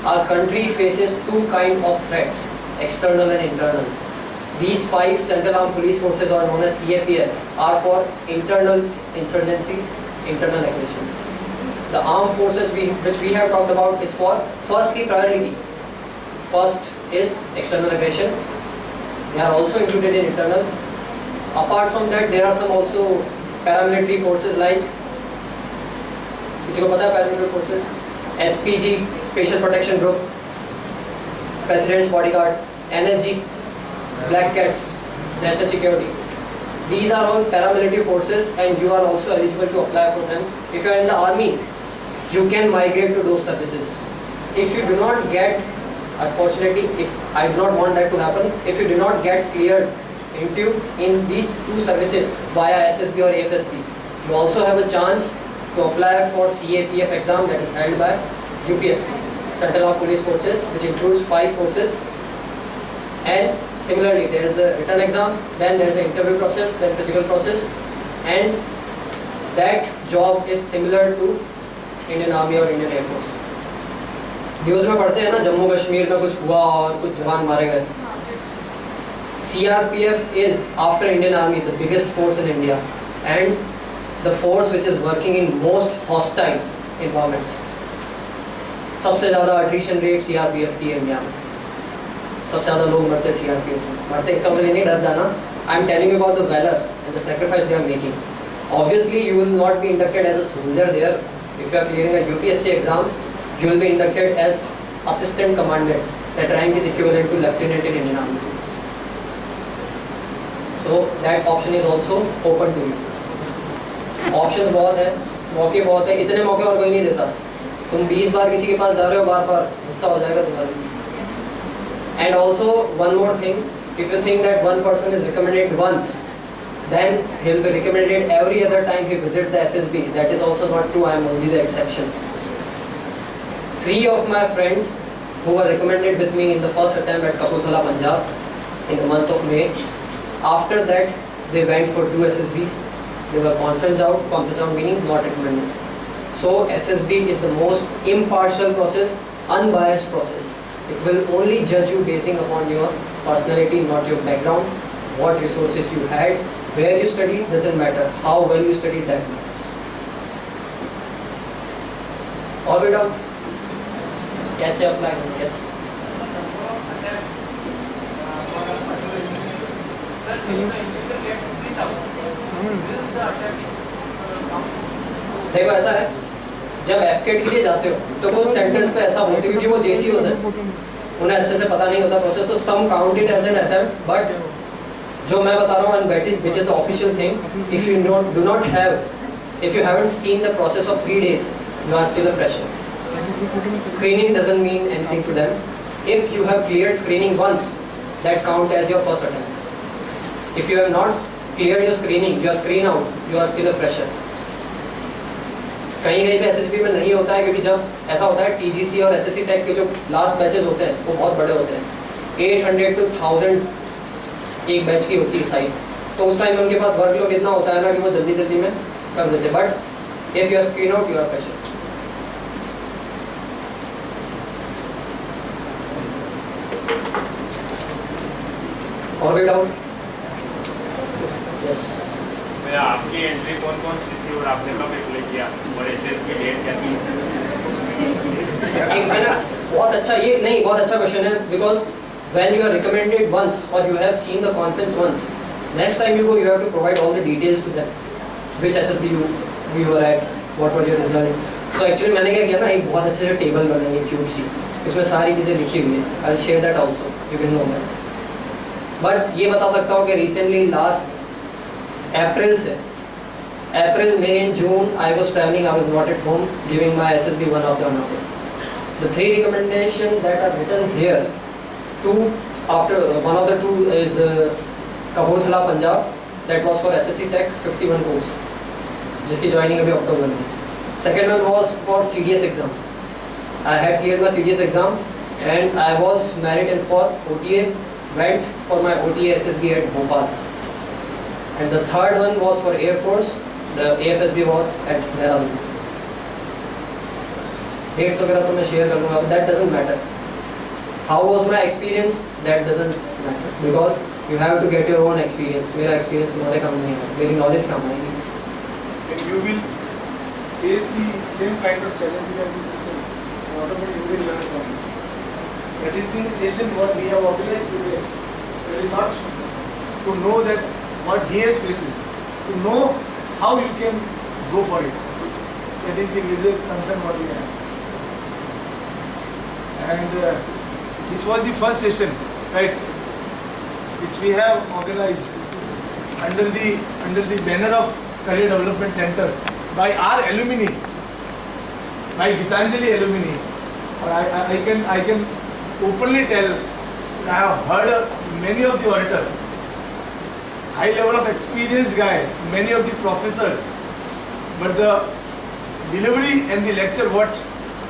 Our country faces 2 kinds of threats, external and internal. These 5 Central Armed Police Forces are known as CAPF are for internal insurgencies, internal aggression. The armed forces which we have talked about is for firstly priority. First is external aggression. They are also included in internal. Apart from that, there are some also paramilitary forces like, किसी को पता है paramilitary forces? SPG, Special Protection Group, President's Bodyguard, NSG, Black Cats, National Security. These are all paramilitary forces and you are also eligible to apply for them. If you are in the army, you can migrate to those services. If you do not get, unfortunately, if I do not want that to happen, if you do not get cleared in these 2 services via SSB or AFSB, you also have a chance to apply for CAPF exam that is held by UPSC, Central Armed Police Forces, which includes 5 forces. And similarly, there is a written exam, then there is an interview process, then physical process, and that job is similar to Indian Army or Indian Air Force. News में पढ़ते हैं ना, जम्मू कश्मीर में कुछ हुआ और कुछ जवान मारे गए. CRPF is, after Indian Army, the biggest force in India and the force which is working in most hostile environments. सबसे ज़्यादा attrition rate CRPF की है इंडिया में. सबसे ज़्यादा लोग मरते हैं CRPF में. मरते इसका मतलब नहीं डर जाना. I am telling you about the valor and the sacrifice they are making. Obviously, you will not be inducted as a soldier there. If you are clearing a UPSC exam, you will be inducted as assistant commandant. That rank is equivalent to lieutenant in Indian Army. So that option is also open to you. Options बहुत है, मौके बहुत है. इतने मौके और कोई नहीं देता. तुम 20 बार किसी के पास जा रहे हो, बार-बार गुस्सा हो जाएगा तुम्हारा. And also one more thing, if you think that one person is recommended once, then he will be recommended every other time he visits the SSB. That is also not true. I am only the exception. 3 of my friends who were recommended with me in the first attempt at Kapurthala, Punjab in the month of May, after that they went for 2 SSBs. They were conference out meaning not recommended. So SSB is the most impartial process, unbiased process. It will only judge you basing upon your personality, not your background, what resources you had, where you studied doesn't matter, how well you studied that matters. All good out? कैसे apply? Yes. देखो ऐसा है, जब FCAT के लिए जाते हो तो कुछ सेंटर्स पे ऐसा होते हैं क्योंकि वो JCOs हैं, उन्हें अच्छे से पता नहीं होता प्रोसेस, तो some count it as an attempt, but जो मैं बता रहा हूँ which is the official thing, if you haven't seen the process of 3 days, you are still a fresher. Screening doesn't mean anything to them. If you have cleared screening once, that count as your first attempt. If you have not cleared your screening, your screen out, you are still a fresher. कहीं पे SSB में नहीं होता है क्योंकि जब ऐसा होता है TGC और SSC टेक के जो लास्ट बैचेस होते हैं वो बहुत बड़े होते हैं, 800 to 1000 एक बैच की होती है साइज, तो उस टाइम उनके पास वर्कलोड इतना होता है ना कि वो जल्दी में कर देते हैं. But if you are screen out you are fresher. और भी डाउट? यस. आपकी एंट्री कौन सी थी और आपने कब अप्लाई किया और एसएसबी डेट क्या थी? एक मिनट, बहुत अच्छा क्वेश्चन है, because when you are recommended once or you have seen the conference once, next time you go you have to provide all the details to them, which SSB you were at, what were your result. So actually मैंने क्या किया ना, एक बहुत अच्छे से table बनाई है क्यूट सी, इसमें सारी चीज़ें लिखी हुई हैं. I'll share that also, you can know that. But ये बता सकता हूँ कि recently last April, May and June I was traveling, I was not at home giving my SSB one after another. The 3 recommendations that are written here, one of the 2 is Kapurthala, Punjab, that was for SSC Tech 51 course, जिसकी joining अभी अक्टूबर में. Second one was for CDS exam. I had cleared my CDS exam and I was merit in for OTA, went for my OTA SSB at Bhopal. And the third one was for Air Force. The AFSB was at Dehradun. Dates वगैरह तो मैं share कर लूँगा, but that doesn't matter. How was my experience? That doesn't matter because you have to get your own experience. मेरा experience तुम्हारे काम नहीं है, मेरी knowledge काम आएगी. And you will face the same kind of challenges as this system. Automatically you will learn from it. That is the session what we have organized today. Very much to know that what he faces, to know how you can go for it. That is the major concern what we have. And this was the first session, right, which we have organized under the banner of Career Development Center by our alumni, by Gitanjali alumni. Or I can openly tell, I have heard many of the auditors, high level of experienced guy, many of the professors, but the delivery and the lecture what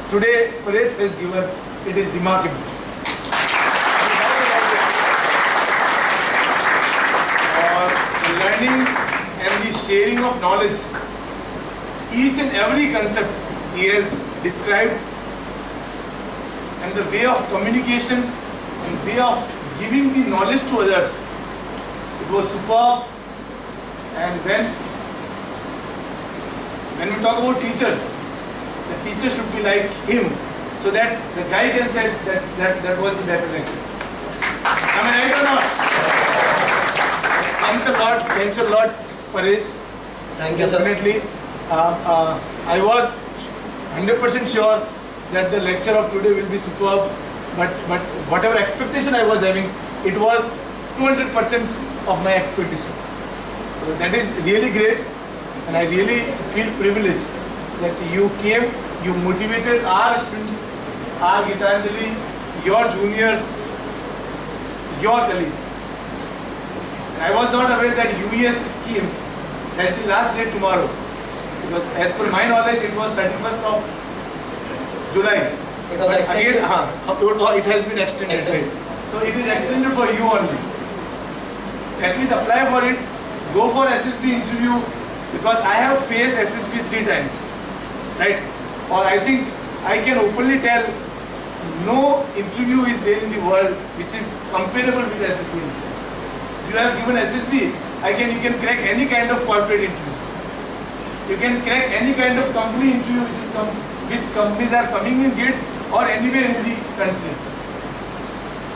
today Paresh has given, it is remarkable. Learning and the sharing of knowledge, each and every concept he has described, and the way of communication and way of giving the knowledge to others, it was superb. And when we talk about teachers, the teacher should be like him, so that the guy can say that was the better lecture. Am I right or not? Thanks a lot, Paresh. Thank you, sir. Definitely, I was 100% sure that the lecture of today will be superb, but whatever expectation I was having, it was 200% of my expectation. So that is really great, and I really feel privileged that you came, you motivated our students, our Gitanjali, your juniors, your colleagues. I was not aware that UES scheme has the last date tomorrow, because as per my knowledge it was 31st of July. It was But extended. again, it has been extended. Extended. So it is extended for you only. At least apply for it, go for SSB interview, because I have faced SSB 3 times, right? Or I think I can openly tell no interview is there in the world which is comparable with SSB. You have given SSB, you can crack any kind of corporate interviews. You can crack any kind of company interview which companies are coming in gates or anywhere in the country.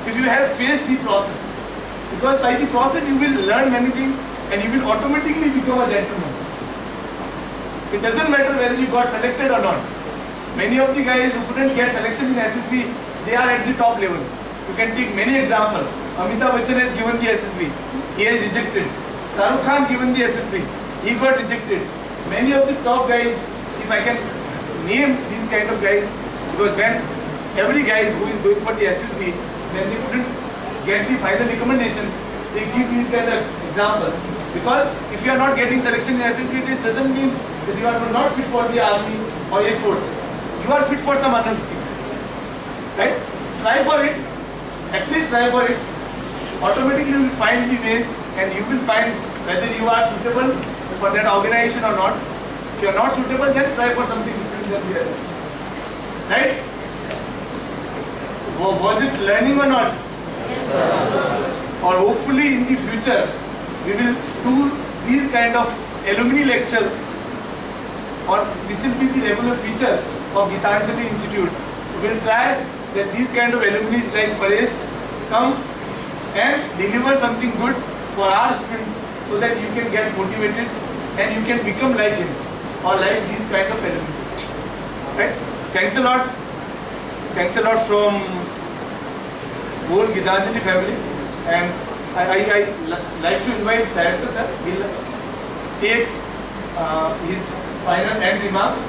If you have faced the process, because by the process you will learn many things and you will automatically become a gentleman. It doesn't matter whether you got selected or not. Many of the guys who couldn't get selection in SSB, they are at the top level. You can take many examples. Amitabh Bachchan has given the SSB, he has rejected. Shah Rukh Khan given the SSB, he got rejected. Many of the top guys, if I can name these kind of guys, because when every guy who is going for the SSB, when they couldn't get the final recommendation, they give these kind of examples. Because if you are not getting selection in SSB, it doesn't mean that you are not fit for the army or Air Force. You are fit for some another thing. Right? Try for it. At least try for it. Automatically you will find the ways, and you will find whether you are suitable for that organization or not. If you are not suitable, then try for something different than the others. Right? Was it learning or not? Yes, sir. Or hopefully in the future, we will do these kind of alumni lecture, or this will be the regular feature of Gitanjali Institute. We will try that these kind of alumni like Paresh come and deliver something good for our students, so that you can get motivated and you can become like him or like these kind of alumni. Right? Thanks a lot. Thanks a lot from whole Gitanjali family, and I like to invite Director sir. He'll take his final end remarks,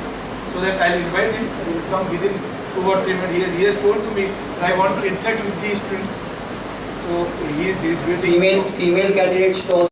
so that I'll invite him. He will come within 2 or 3 minutes. He has told to me that I want to interact with these students. So he is waiting. Female candidates should also